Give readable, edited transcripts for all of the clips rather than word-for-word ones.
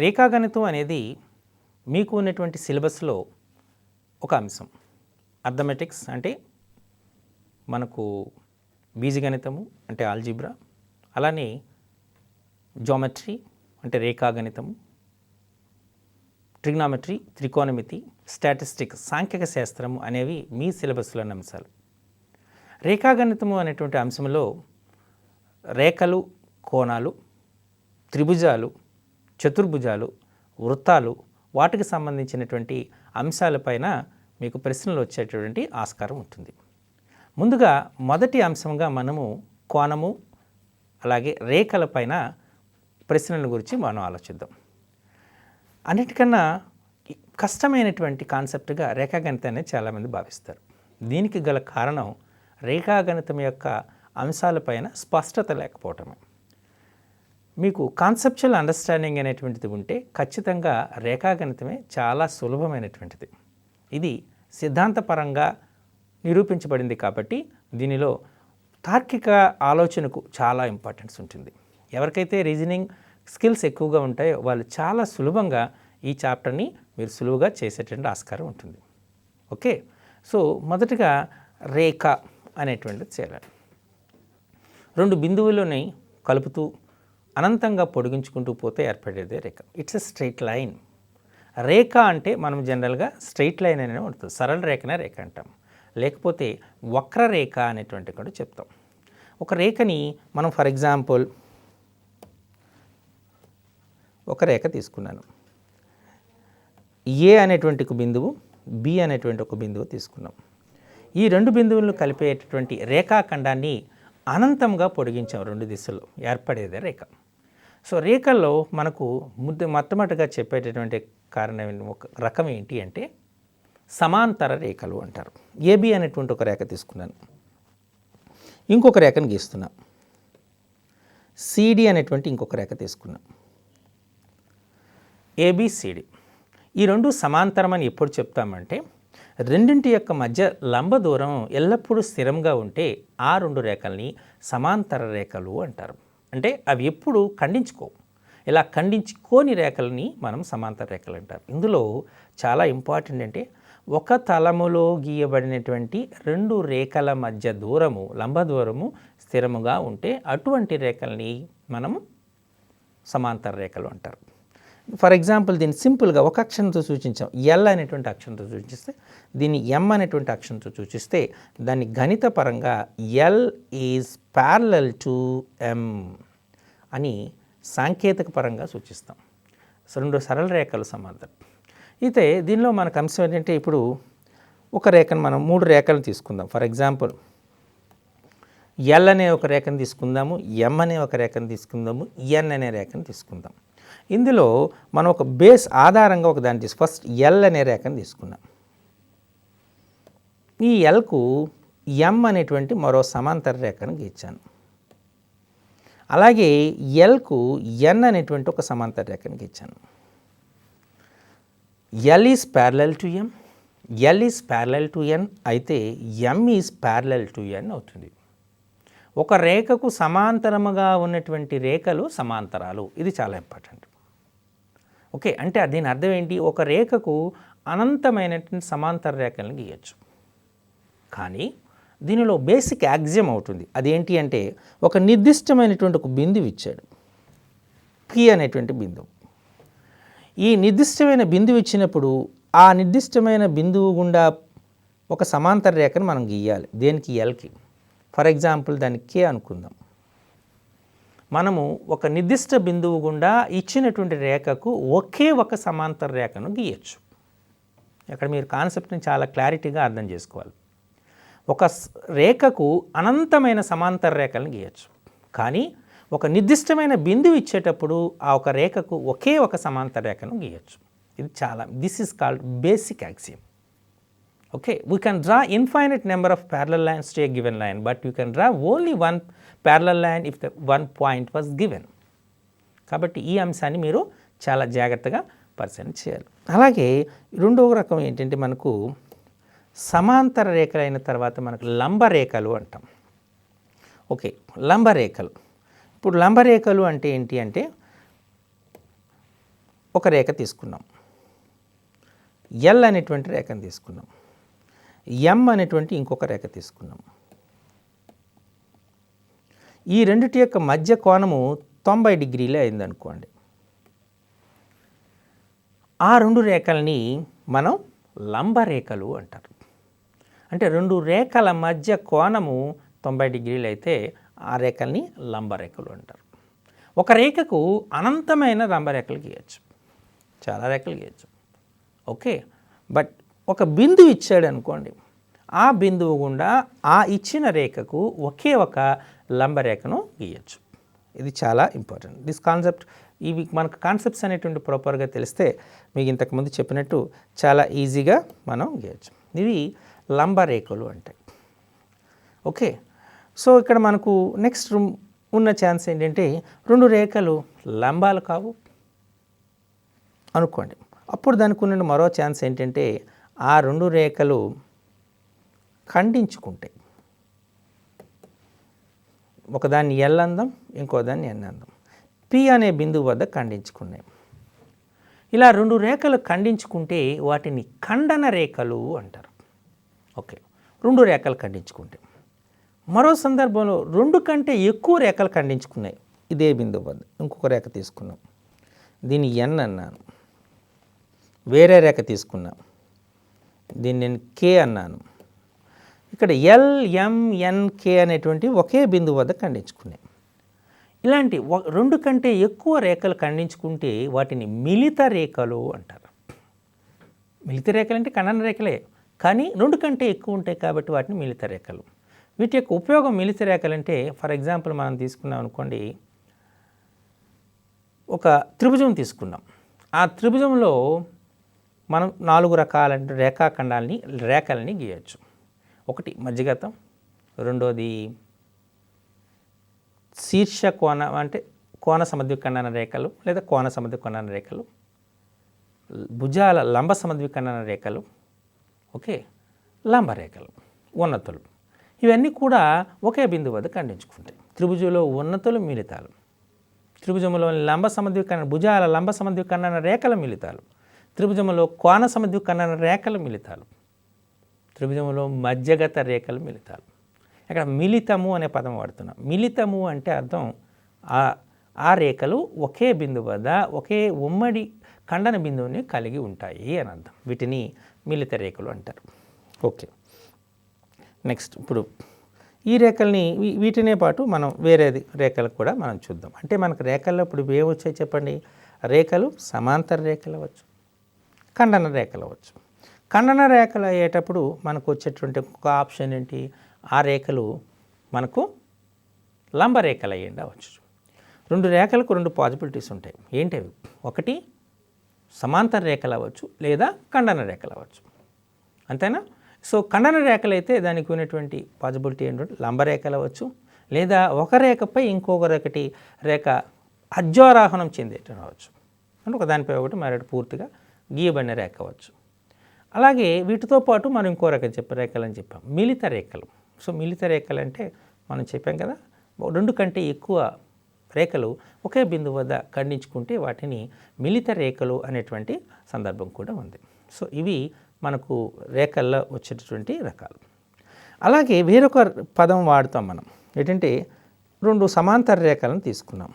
రేఖాగణితం అనేది మీకు ఉన్నటువంటి సిలబస్లో ఒక అంశం. అర్థమెటిక్స్ అంటే మనకు బీజగణితము అంటే ఆల్జీబ్రా, అలానే జామెట్రీ అంటే రేఖాగణితము, ట్రిగ్నామెట్రీ త్రికోణమితి, స్టాటిస్టిక్స్ సాంఖ్యక శాస్త్రము అనేవి మీ సిలబస్లోని అంశాలు. రేఖాగణితము అనేటువంటి అంశంలో రేఖలు, కోణాలు, త్రిభుజాలు, చతుర్భుజాలు, వృత్తాలు, వాటికి సంబంధించినటువంటి అంశాలపైన మీకు ప్రశ్నలు వచ్చేటటువంటి ఆస్కారం ఉంటుంది. ముందుగా మొదటి అంశంగా మనము కోణము అలాగే రేఖలపైన ప్రశ్నల గురించి మనం ఆలోచిద్దాం. అన్నిటికన్నా కష్టమైనటువంటి కాన్సెప్ట్గా రేఖాగణితాన్ని చాలామంది భావిస్తారు. దీనికి గల కారణం రేఖాగణితం యొక్క అంశాలపైన స్పష్టత లేకపోవటమే. మీకు కాన్సెప్చువల్ అండర్స్టాండింగ్ అనేటువంటిది ఉంటే ఖచ్చితంగా రేఖాగణితమే చాలా సులభమైనటువంటిది. ఇది సిద్ధాంతపరంగా నిరూపించబడింది కాబట్టి దీనిలో తార్కిక ఆలోచనకు చాలా ఇంపార్టెన్స్ ఉంటుంది. ఎవరికైతే రీజనింగ్ స్కిల్స్ ఎక్కువగా ఉంటాయో వాళ్ళు చాలా సులభంగా ఈ చాప్టర్ని మీరు సులువుగా చేసేటువంటి ఆస్కారం ఉంటుంది. ఓకే, సో మొదటగా రేఖ అనేటువంటిది చేయాలి. రెండు బిందువులని కలుపుతూ అనంతంగా పొడిగించుకుంటూ పోతే ఏర్పడేదే రేఖ. It's a straight line. రేఖ అంటే మనం జనరల్గా స్ట్రైట్ లైన్ అనే ఉంటుంది, సరళ రేఖనే రేఖ అంటాం, లేకపోతే వక్రరేఖ అనేటువంటి కూడా చెప్తాం. ఒక రేఖని మనం ఫర్ ఎగ్జాంపుల్ ఒక రేఖ తీసుకున్నాను. ఏ అనేటువంటి ఒక బిందువు, బి అనేటువంటి ఒక బిందువు తీసుకున్నాం. ఈ రెండు బిందువులను కలిపేటటువంటి రేఖాఖండాన్ని అనంతంగా పొడిగించాం. రెండు దిశల్లో ఏర్పడేదే రేఖ. సో రేఖల్లో మనకు మొట్టమొదటిగా చెప్పేటటువంటి కారణం ఒక రకం ఏంటి అంటే సమాంతర రేఖలు అంటారు. ఏబి అనేటువంటి ఒక రేఖ తీసుకున్నాను, ఇంకొక రేఖను గీస్తున్నా. సిడి అనేటువంటి ఇంకొక రేఖ తీసుకున్నా. ఏబిసిడి ఈ రెండు సమాంతరం అని ఎప్పుడు చెప్తామంటే రెండింటి యొక్క మధ్య లంబ దూరం ఎల్లప్పుడూ స్థిరంగా ఉంటే ఆ రెండు రేఖల్ని సమాంతర రేఖలు అంటారు. అంటే అవి ఎప్పుడు ఖండించుకోవు. ఇలా ఖండించుకోని రేఖల్ని మనం సమాంతర రేఖలు అంటారు. ఇందులో చాలా ఇంపార్టెంట్ అంటే ఒక తలములో గీయబడినటువంటి రెండు రేఖల మధ్య దూరము, లంబ దూరము స్థిరముగా ఉంటే అటువంటి రేఖల్ని మనం సమాంతర రేఖలు అంటారు. ఫర్ ఎగ్జాంపుల్ దీన్ని సింపుల్గా ఒక అక్షరంతో సూచించాం. ఎల్ అనేటువంటి అక్షరంతో సూచిస్తే, దీన్ని ఎం అనేటువంటి అక్షరంతో సూచిస్తే దాన్ని గణిత పరంగా ఎల్ ఈజ్ ప్యారలల్ టు ఎం అని సాంకేతిక పరంగా సూచిస్తాం. రెండు సరళ రేఖలు సమాంతరం. అయితే దీనిలో మనకు అంశం ఏంటంటే ఇప్పుడు ఒక రేఖను మనం మూడు రేఖలను తీసుకుందాం. ఫర్ ఎగ్జాంపుల్ ఎల్ అనే ఒక రేఖను తీసుకుందాము, ఎం అనే ఒక రేఖను తీసుకుందాము, ఎన్ అనే రేఖను తీసుకుందాం. ఇందులో మనం ఒక బేస్ ఆధారంగా ఒక దాన్ని ఫస్ట్ ఎల్ అనే రేఖను తీసుకున్నాం. ఈ ఎల్కు ఎం అనేటువంటి మరో సమాంతర రేఖను గీర్చాను. అలాగే ఎల్కు ఎన్ అనేటువంటి ఒక సమాంతర రేఖను గీర్చాను. L is parallel to M, L is parallel to N అయితే M is parallel to N అవుతుంది. ఒక రేఖకు సమాంతరముగా ఉన్నటువంటి రేఖలు సమాంతరాలు. ఇది చాలా ఇంపార్టెంట్. ఓకే, అంటే దీని అర్థం ఏంటి? ఒక రేఖకు అనంతమైనటువంటి సమాంతర రేఖలను గీయచ్చు. కానీ దీనిలో బేసిక్ యాక్సియం అవుతుంది. అదేంటి అంటే ఒక నిర్దిష్టమైనటువంటి ఒక బిందువు ఇచ్చాడు, పి అనేటువంటి బిందువు. ఈ నిర్దిష్టమైన బిందువు ఇచ్చినప్పుడు ఆ నిర్దిష్టమైన బిందువు గుండా ఒక సమాంతర రేఖను మనం గీయాలి. దేనికి? ఎల్కి. ఫర్ ఎగ్జాంపుల్ దాన్ని కే అనుకుందాం. మనము ఒక నిర్దిష్ట బిందువు గుండా ఇచ్చినటువంటి రేఖకు ఒకే ఒక సమాంతర రేఖను గీయచ్చు. ఇక్కడ మీరు కాన్సెప్ట్ని చాలా క్లారిటీగా అర్థం చేసుకోవాలి. ఒక రేఖకు అనంతమైన సమాంతర రేఖలను గీయచ్చు, కానీ ఒక నిర్దిష్టమైన బిందువు ఇచ్చేటప్పుడు ఆ ఒక రేఖకు ఒకే ఒక సమాంతర రేఖను గీయచ్చు. This is called basic axiom. Okay, we can draw infinite number of parallel lines to a given line, but you can draw only one parallel line if the one point was given. కాబట్టి ఈ అంశాన్ని మీరు చాలా జాగ్రత్తగా పరిశీలన చేయాలి. అలాగే రెండవ రకం ఏంటంటే మనకు సమాంతర రేఖలు అయిన తర్వాత మనకు లంబరేఖలు అంటాం. ఓకే, లంబరేఖలు. ఇప్పుడు లంబరేఖలు అంటే ఏంటి అంటే ఒక రేఖ తీసుకున్నాం, ఎల్ అనేటువంటి రేఖను తీసుకున్నాం, ఎం అనేటువంటి ఇంకొక రేఖ తీసుకున్నాం. ఈ రెండిటి యొక్క మధ్య కోణము 90 డిగ్రీలే అయిందనుకోండి. ఆ రెండు రేఖల్ని మనం లంబరేఖలు అంటారు. అంటే రెండు రేఖల మధ్య కోణము 90 డిగ్రీలు అయితే ఆ రేఖల్ని లంబరేఖలు అంటారు. ఒక రేఖకు అనంతమైన లంబరేఖలు గీయచ్చు, చాలా రేఖలు గీయచ్చు. ఓకే, బట్ ఒక బిందువు ఇచ్చాడు అనుకోండి, ఆ బిందువు గుండా ఆ ఇచ్చిన రేఖకు ఒకే ఒక లంబరేఖను గీయచ్చు. ఇది చాలా ఇంపార్టెంట్. దిస్ కాన్సెప్ట్, ఇవి మనకు కాన్సెప్ట్స్ అనేటువంటి ప్రాపర్గా తెలిస్తే మీకు ఇంతకుముందు చెప్పినట్టు చాలా ఈజీగా మనం గీయచ్చు. ఇవి లంబరేఖలు అంటాయి. ఓకే, సో ఇక్కడ మనకు నెక్స్ట్ ఉన్న ఛాన్స్ ఏంటంటే రెండు రేఖలు లంబాలు కావు అనుకోండి. అప్పుడు దానికి ఉన్న మరో ఛాన్స్ ఏంటంటే ఆ రెండు రేఖలు ఖండించుకుంటాయి. ఒకదాన్ని ఎల్ అందం, ఇంకో దాన్ని ఎన్ అందం, పి అనే బిందువు వద్ద ఖండించుకున్నాయి. ఇలా రెండు రేఖలు ఖండించుకుంటే వాటిని ఖండన రేఖలు అంటారు. ఓకే, రెండు రేఖలు ఖండించుకుంటే. మరో సందర్భంలో రెండు కంటే ఎక్కువ రేఖలు ఖండించుకున్నాయి ఇదే బిందువు వద్ద. ఇంకొక రేఖ తీసుకున్నాం, దీన్ని ఎన్ అన్నాను. వేరే రేఖ తీసుకున్నాం, దీన్ని నేను కే అన్నాను. ఇక్కడ ఎల్, ఎం, ఎన్, కే అనేటువంటి ఒకే బిందువు వద్ద ఖండించుకున్నాయి. ఇలాంటి రెండు కంటే ఎక్కువ రేఖలు ఖండించుకుంటే వాటిని మిలిత రేఖలు అంటారు. మిలిత రేఖలు అంటే ఖండన రేఖలే, కానీ రెండు కంటే ఎక్కువ ఉంటాయి కాబట్టి వాటిని మిలిత రేఖలు. వీటి యొక్క ఉపయోగం మిలిత రేఖలు అంటే, ఫర్ ఎగ్జాంపుల్ మనం తీసుకున్నాం అనుకోండి, ఒక త్రిభుజం తీసుకున్నాం. ఆ త్రిభుజంలో మనం 4 రకాల రేఖల్ని గీయచ్చు. ఒకటి మధ్యగతం, రెండోది శీర్ష కోణ అంటే కోణ సమద్విఖండన రేఖలు లేదా కోణ సమద్విఖండన రేఖలు, భుజాల లంబ సమద్విఖండన రేఖలు, ఓకే, లంబరేఖలు, ఉన్నతులు. ఇవన్నీ కూడా ఒకే బిందువు వద్ద ఖండించుకుంటాయి. త్రిభుజంలో ఉన్నతులు మిలితాలు, త్రిభుజంలోని లంబ సమద్విఖండన భుజాల లంబ సమద్విఖండన రేఖల మిలితాలు, త్రిభుజంలో కోణ సమద్విఖండన రేఖల మిలితాలు, త్రిభుజంలో మధ్యగత రేఖలు మిలితాలు. ఇక్కడ మిలితము అనే పదం వాడుతున్నాం. మిలితము అంటే అర్థం ఆ రేఖలు ఒకే బిందువు వద్ద ఒకే ఉమ్మడి ఖండన బిందువుని కలిగి ఉంటాయి అని అర్థం. వీటిని మిలిత రేఖలు అంటారు. ఓకే, నెక్స్ట్ ఇప్పుడు ఈ రేఖల్ని వీటినే పాటు మనం వేరే రేఖలు కూడా మనం చూద్దాం. అంటే మనకు రేఖల్లో ఇప్పుడు ఏమి వచ్చాయి చెప్పండి? రేఖలు సమాంతర రేఖలు అవ్వచ్చు, ఖండన రేఖలు అవ్వచ్చు. ఖండన రేఖలు అయ్యేటప్పుడు మనకు వచ్చేటువంటి ఒక ఆప్షన్ ఏంటి? ఆ రేఖలు మనకు లంబరేఖలు అయ్యండి అవ్వచ్చు. రెండు రేఖలకు రెండు పాసిబిలిటీస్ ఉంటాయి. ఏంటవి? ఒకటి సమాంతర రేఖలు అవ్వచ్చు లేదా ఖండన రేఖలు అవ్వచ్చు. అంతేనా? సో ఖండన రేఖలు అయితే దానికి ఉన్నటువంటి పాసిబిలిటీ ఏంటంటే లంబరేఖలు అవ్వచ్చు, లేదా ఒక రేఖపై ఇంకొక రేఖ అధ్యారోహణం చెందేటం అవ్వచ్చు. అంటే ఒక దానిపై ఒకటి మరొకటి పూర్తిగా గీయబడిన రేఖ అవ్వచ్చు. అలాగే వీటితో పాటు మనం ఇంకో రేఖలు అని చెప్పాం, మిలిత రేఖలు. సో మిలిత రేఖలు అంటే మనం చెప్పాం కదా, రెండు కంటే ఎక్కువ రేఖలు ఒకే బిందువు వద్ద ఖండించుకుంటే వాటిని మిలిత రేఖలు అనేటువంటి సందర్భం కూడా ఉంది. సో ఇవి మనకు రేఖల్లో వచ్చేటటువంటి రకాలు. అలాగే వేరొక పదం వాడుతాం మనం, ఏంటంటే రెండు సమాంతర రేఖలను తీసుకున్నాం.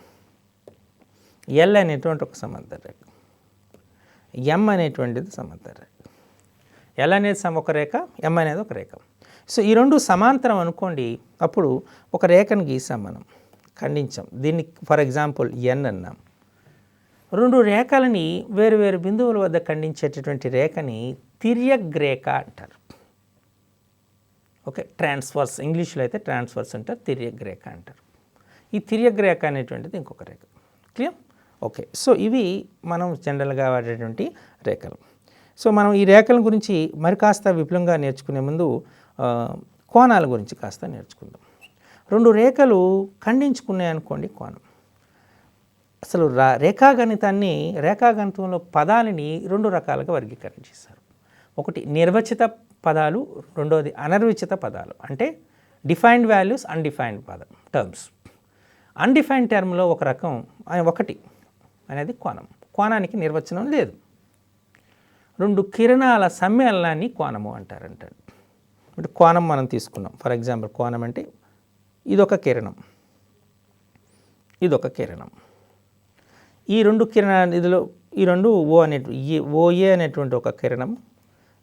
ఎల్ అనేటువంటి ఒక సమాంతర రేఖ, ఎం అనేటువంటిది సమాంతర రేఖ. ఎల్ అనేది ఒక రేఖ, ఎం అనేది ఒక రేఖ. సో ఈ రెండు సమాంతరం అనుకోండి, అప్పుడు ఒక రేఖను గీసాం, మనం ఖండించాం. దీన్ని ఫర్ ఎగ్జాంపుల్ ఎన్ అన్నాం. రెండు రేఖలని వేరు వేరు బిందువుల వద్ద ఖండించేటటువంటి రేఖని తిర్యగ్రేఖ అంటారు. ఓకే, ట్రాన్స్వర్స్, ఇంగ్లీష్లో అయితే ట్రాన్స్వర్స్ అంటారు, తిర్యగ్రేఖ అంటారు. ఈ తిర్యగ్రేఖ అనేటువంటిది ఇంకొక రేఖ. క్లియర్? ఓకే, సో ఇవి మనం జనరల్గా వాడేటువంటి రేఖలు. సో మనం ఈ రేఖల గురించి మరి కాస్త విపులంగా నేర్చుకునే ముందు కోణాల గురించి కాస్త నేర్చుకుందాం. రెండు రేఖలు ఖండించుకున్నాయి అనుకోండి, కోణం. అసలు రేఖాగణితంలో పదాలని రెండు రకాలుగా వర్గీకరణ చేశారు. ఒకటి నిర్వచిత పదాలు, రెండోది అనర్వచిత పదాలు. అంటే defined values, undefined terms. Undefined టర్మ్లో ఒక రకం ఒకటి అనేది కోణం. కోణానికి నిర్వచనం లేదు. రెండు కిరణాల సమ్మేళనాన్ని కోణము అంటారంట. అంటే కోణం మనం తీసుకున్నాం. ఫర్ ఎగ్జాంపుల్ కోణం అంటే ఇదొక కిరణం, ఇదొక కిరణం. ఈ రెండు కిరణాలు ఇదిలో ఈ రెండు ఓఏ అనేటువంటి ఒక కిరణం,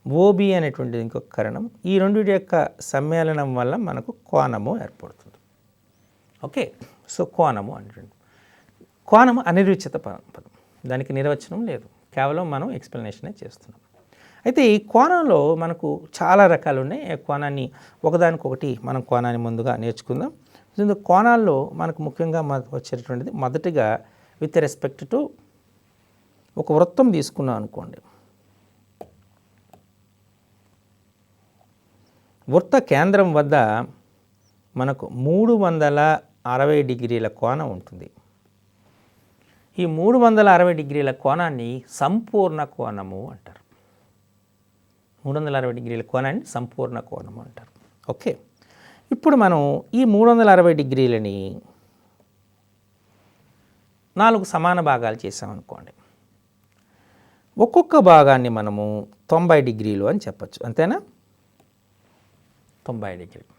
ఓబి అనేటువంటిది ఇంకొక కిరణం. ఈ రెండింటి యొక్క సమ్మేళనం వల్ల మనకు కోణము ఏర్పడుతుంది. ఓకే, సో కోణము అంటే కోణము అనిర్వచిత పదం, దానికి నిర్వచనం లేదు, కేవలం మనం ఎక్స్ప్లెనేషనే చేస్తున్నాం. అయితే ఈ కోణంలో మనకు చాలా రకాలు ఉన్నాయి. కోణాన్ని ఒకదానికొకటి మనం కోణాన్ని ముందుగా నేర్చుకుందాం. కోణాల్లో మనకు ముఖ్యంగా వచ్చేటటువంటిది మొదటిగా విత్ రెస్పెక్ట్ టు ఒక వృత్తం తీసుకున్నాం అనుకోండి. వృత్త కేంద్రం వద్ద మనకు 360 డిగ్రీల కోణం ఉంటుంది. ఈ 360 డిగ్రీల కోణాన్ని సంపూర్ణ కోణము అంటారు. 360 డిగ్రీల కోణాన్ని సంపూర్ణ కోణము అంటారు. ఓకే, ఇప్పుడు మనం ఈ 360 డిగ్రీలని 4 సమాన భాగాలు చేసామనుకోండి. ఒక్కొక్క భాగాన్ని మనము 90 డిగ్రీలు అని చెప్పచ్చు, అంతేనా? 90 డిగ్రీలు.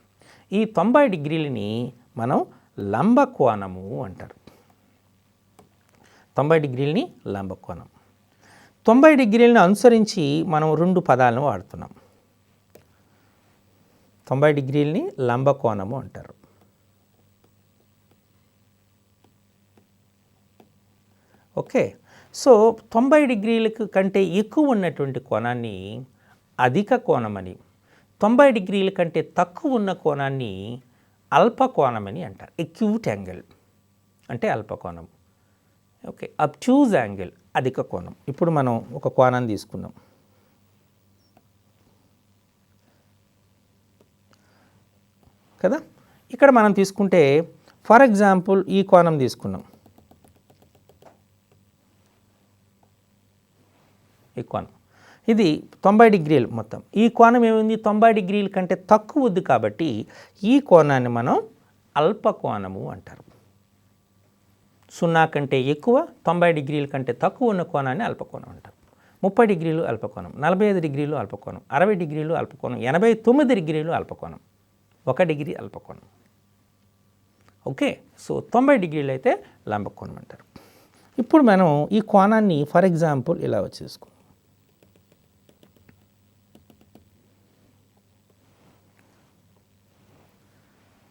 ఈ 90 డిగ్రీలని మనం లంబ కోణము అంటారు. 90 డిగ్రీలని లంబ కోణం. 90 డిగ్రీలను అనుసరించి మనం 2 పదాలను వాడుతున్నాం. 90 డిగ్రీలని లంబ కోణము అంటారు. ఓకే, సో 90 డిగ్రీలకు కంటే ఎక్కువ ఉన్నటువంటి కోణాన్ని అధిక కోణమని, 90 డిగ్రీల కంటే తక్కువ ఉన్న కోణాన్ని అల్ప కోణమని అంటారు. ఎక్యూట్ యాంగిల్ అంటే అల్ప కోణం. ఓకే, అబ్ట్యూజ్ యాంగిల్ అధిక కోణం. ఇప్పుడు మనం ఒక కోణాన్ని తీసుకున్నాం. కదా, ఇక్కడ మనం తీసుకుంటే ఫర్ ఎగ్జాంపుల్ ఈ కోణం తీసుకున్నాం. ఈ కోణం ఇది 90 డిగ్రీలు మొత్తం. ఈ కోణం ఏముంది? 90 డిగ్రీల కంటే తక్కువ ఉంది కాబట్టి ఈ కోణాన్ని మనం అల్ప కోణము అంటారు. 0 కంటే ఎక్కువ, 90 డిగ్రీల కంటే తక్కువ ఉన్న కోణాన్ని అల్పకోణం అంటారు. 30 డిగ్రీలు అల్పకోణం, 45 డిగ్రీలు అల్పకోణం, 60 డిగ్రీలు అల్పకోణం, 89 డిగ్రీలు అల్పకోణం, 1 డిగ్రీ అల్పకోణం. ఓకే, సో 90 డిగ్రీలు అయితే లంబకోణం అంటారు. ఇప్పుడు మనం ఈ కోణాన్ని ఫర్ ఎగ్జాంపుల్ ఇలా వచ్చేసుకో.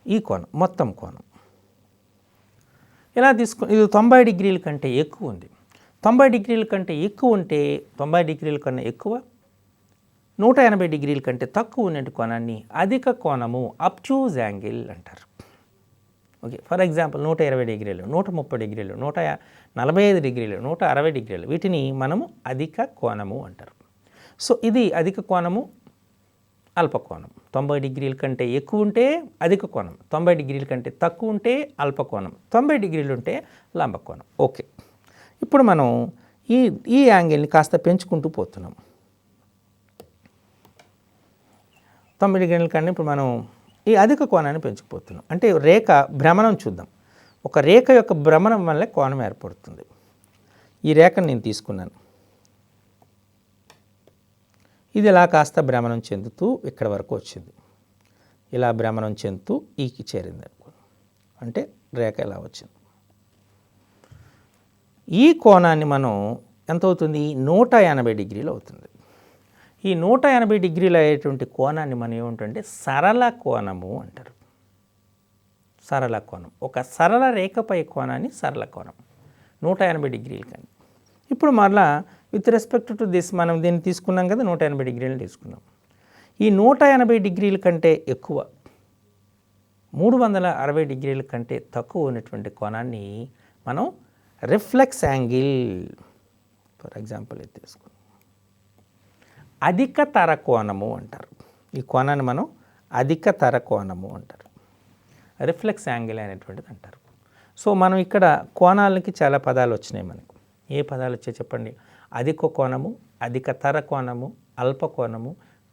ఈ కోణం మొత్తం కోణం ఇలా ఇది 90 డిగ్రీల కంటే ఎక్కువ ఉంది. 90 డిగ్రీల కంటే ఎక్కువ ఉంటే 90 డిగ్రీల కన్నా ఎక్కువ, 180 డిగ్రీల కంటే తక్కువ ఉన్నట్టు కోణాన్ని అధిక కోణము అబ్ట్యూజ్ యాంగిల్ అంటారు. ఓకే, ఫర్ ఎగ్జాంపుల్ 120 డిగ్రీలు, 130 డిగ్రీలు, 145 డిగ్రీలు, 160 డిగ్రీలు, వీటిని మనము అధిక కోణము అంటారు. సో ఇది అధిక కోణము, అల్పకోణం. 90 డిగ్రీల కంటే ఎక్కువ ఉంటే అధిక కోణం, 90 డిగ్రీల కంటే తక్కువ ఉంటే అల్పకోణం, 90 డిగ్రీలు ఉంటే లంబకోణం. ఓకే, ఇప్పుడు మనం ఈ యాంగిల్ని కాస్త పెంచుకుంటూ పోతున్నాం. 90 డిగ్రీల కన్నా ఇప్పుడు మనం ఈ అధిక కోణాన్ని పెంచుకుపోతున్నాం. అంటే రేఖ భ్రమణం చూద్దాం. ఒక రేఖ యొక్క భ్రమణం వల్ల కోణం ఏర్పడుతుంది. ఈ రేఖను నేను తీసుకున్నాను. ఇది ఇలా కాస్త భ్రమణం చెందుతూ ఇక్కడ వరకు వచ్చింది. ఇలా భ్రమణం చెందుతూ ఈకి చేరింది అనుకోండి. అంటే రేఖ ఇలా వచ్చింది. ఈ కోణాన్ని మనం ఎంత అవుతుంది? 180 డిగ్రీలు అవుతుంది. ఈ 180 డిగ్రీలు అయ్యేటువంటి కోణాన్ని మనం ఏమంటే సరళ కోణము అంటారు. సరళ కోణం. ఒక సరళ రేఖపై కోణాన్ని సరళ కోణం, 180 డిగ్రీలు. కానీ ఇప్పుడు మరలా విత్ రెస్పెక్ట్ టు దిస్ మనం దీన్ని తీసుకున్నాం కదా, 180 డిగ్రీలు తీసుకున్నాం. ఈ 180 డిగ్రీల కంటే ఎక్కువ, 360 డిగ్రీల కంటే తక్కువ ఉన్నటువంటి కోణాన్ని మనం రిఫ్లెక్స్ యాంగిల్ ఫర్ ఎగ్జాంపుల్ ఇది తీసుకున్నాం. అధిక తర కోణము అంటారు. ఈ కోణాన్ని మనం అధిక తర కోణము అంటారు. రిఫ్లెక్స్ యాంగిల్ అనేటువంటిది అంటారు. సో మనం ఇక్కడ కోణాలకి చాలా పదాలు వచ్చినాయి మనకు. ఏ పదాలు వచ్చాయి చెప్పండి? అధిక కోణము, అధిక తర కోణము, అల్ప కోణము,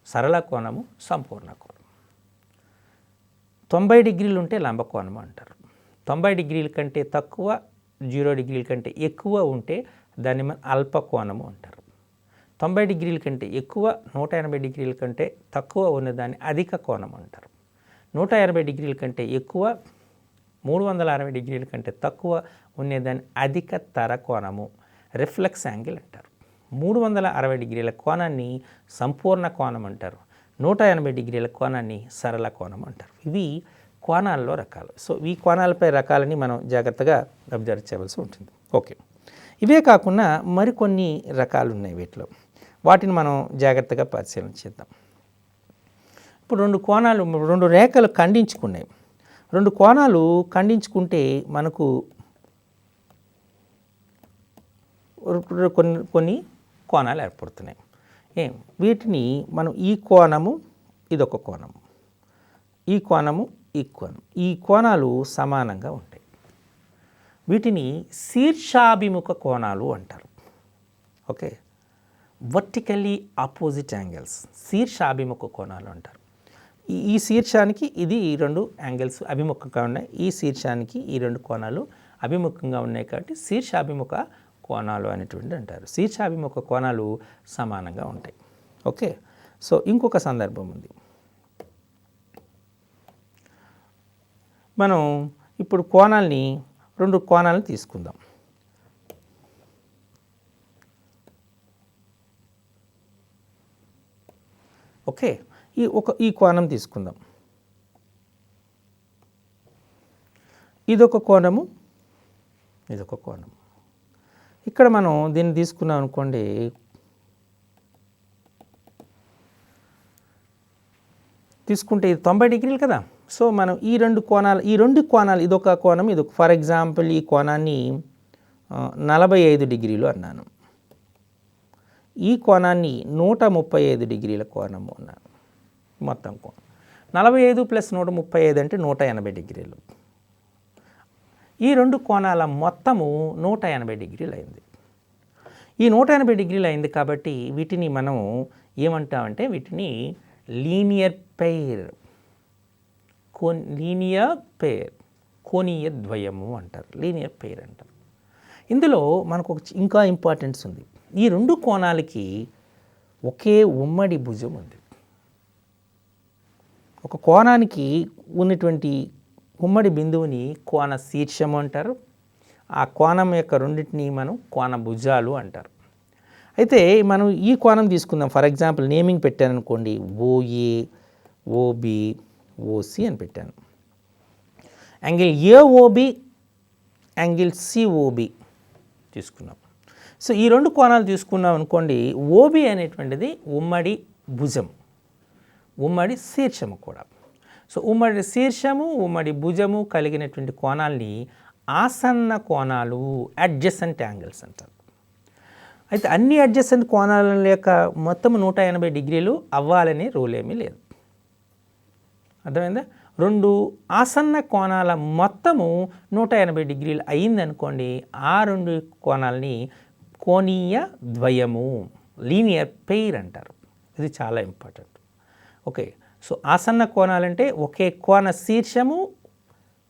సరళ కోణము, సంపూర్ణ కోణం. 90 డిగ్రీలు ఉంటే లంబకోణము అంటారు. 90 డిగ్రీల కంటే తక్కువ, 0 డిగ్రీల కంటే ఎక్కువ ఉంటే దాన్ని మనం అల్పకోణము అంటారు. 90 డిగ్రీల కంటే ఎక్కువ 180 డిగ్రీల కంటే తక్కువ ఉన్నదాన్ని అధిక కోణం అంటారు. 180 డిగ్రీల కంటే ఎక్కువ 360 డిగ్రీల కంటే తక్కువ ఉండేదాన్ని అధిక తర కోణము రిఫ్లెక్స్ యాంగిల్ అంటారు. 360 డిగ్రీల కోణాన్ని సంపూర్ణ కోణం అంటారు. 180 డిగ్రీల కోణాన్ని సరళ కోణం అంటారు. ఇవి కోణాల్లో రకాలు. సో ఈ కోణాలపై రకాలని మనం జాగ్రత్తగా అబ్జర్వ్ చేయవలసి ఉంటుంది. ఓకే, ఇవే కాకుండా మరికొన్ని రకాలు ఉన్నాయి వీటిలో. వాటిని మనం జాగ్రత్తగా పరిశీలన చేద్దాం. ఇప్పుడు రెండు రేఖలు ఖండించుకున్నాయి. రెండు కోణాలు ఖండించుకుంటే మనకు కొన్ని కోణాలు ఏర్పడుతున్నాయి. వీటిని మనం ఈ కోణము, ఇదొక కోణము, ఈ కోణము, ఈ కోణం, ఈ కోణాలు సమానంగా ఉంటాయి. వీటిని శీర్షాభిముఖ కోణాలు అంటారు. ఓకే, వర్టికల్లీ ఆపోజిట్ యాంగిల్స్ శీర్షాభిముఖ కోణాలు అంటారు. ఈ శీర్షానికి ఇది ఈ రెండు యాంగిల్స్ అభిముఖంగా ఉన్నాయి, ఈ శీర్షానికి ఈ రెండు కోణాలు అభిముఖంగా ఉన్నాయి కాబట్టి శీర్షాభిముఖ కోణాలు అనేటువంటి అంటారు. శీర్షాభిముఖ కోణాలు సమానంగా ఉంటాయి. ఓకే, సో ఇంకొక సందర్భం ఉంది. మనం ఇప్పుడు రెండు కోణాలను తీసుకుందాం. ఓకే, ఈ కోణం తీసుకుందాం. ఇదొక కోణము, ఇదొక కోణము. ఇక్కడ మనం దీన్ని తీసుకున్నాం అనుకోండి, తీసుకుంటే ఇది 90 డిగ్రీలు కదా. సో మనం ఈ రెండు కోణాలు ఇదొక కోణం, ఇదొక, ఫర్ ఎగ్జాంపుల్ ఈ కోణాన్ని 45 డిగ్రీలు అన్నాను, ఈ కోణాన్ని 135 డిగ్రీల కోణము అన్నాను. మొత్తం కోణం 45 + 135 అంటే 180 డిగ్రీలు. ఈ రెండు కోణాల మొత్తము 180 డిగ్రీలు అయింది. ఈ 180 డిగ్రీలు అయింది కాబట్టి వీటిని మనం ఏమంటామంటే వీటిని లీనియర్ పెయిర్, కోణీయ ద్వయము అంటారు, లీనియర్ పెయిర్ అంటారు. ఇందులో మనకు ఇంకా ఇంపార్టెన్స్ ఉంది. ఈ రెండు కోణాలకి ఒకే ఉమ్మడి భుజం ఉంది. ఒక కోణానికి ఉన్నటువంటి ఉమ్మడి బిందువుని కోణ శీర్షము అంటారు. ఆ కోణం యొక్క రెండింటిని మనం కోణ భుజాలు అంటారు. అయితే మనం ఈ కోణం తీసుకుందాం. ఫర్ ఎగ్జాంపుల్ నేమింగ్ పెట్టాను అనుకోండి, ఓఏ, ఓబి, ఓసి అని పెట్టాను. యాంగిల్ ఏఓబి, యాంగిల్ సిఓబి తీసుకున్నాం. సో ఈ రెండు కోణాలు తీసుకున్నాం అనుకోండి, ఓబి అనేటువంటిది ఉమ్మడి భుజం, ఉమ్మడి శీర్షము కూడా. సో ఉమ్మడి శీర్షము, ఉమ్మడి భుజము కలిగినటువంటి కోణాలని ఆసన్న కోణాలు, అడ్జసెంట్ యాంగిల్స్ అంటారు. అయితే అన్ని అడ్జసెంట్ కోణాల యొక్క మొత్తం 180 డిగ్రీలు అవ్వాలనే రూల్ ఏమీ లేదు. అర్థమైందా? రెండు ఆసన్న కోణాల మొత్తము 180 డిగ్రీలు అయిందనుకోండి, ఆ రెండు కోణాలని కోణీయ ద్వయము, లీనియర్ పెయిర్ అంటారు. ఇది చాలా ఇంపార్టెంట్. ఓకే, సో ఆసన్న కోణాలంటే ఒకే కోణ శీర్షము,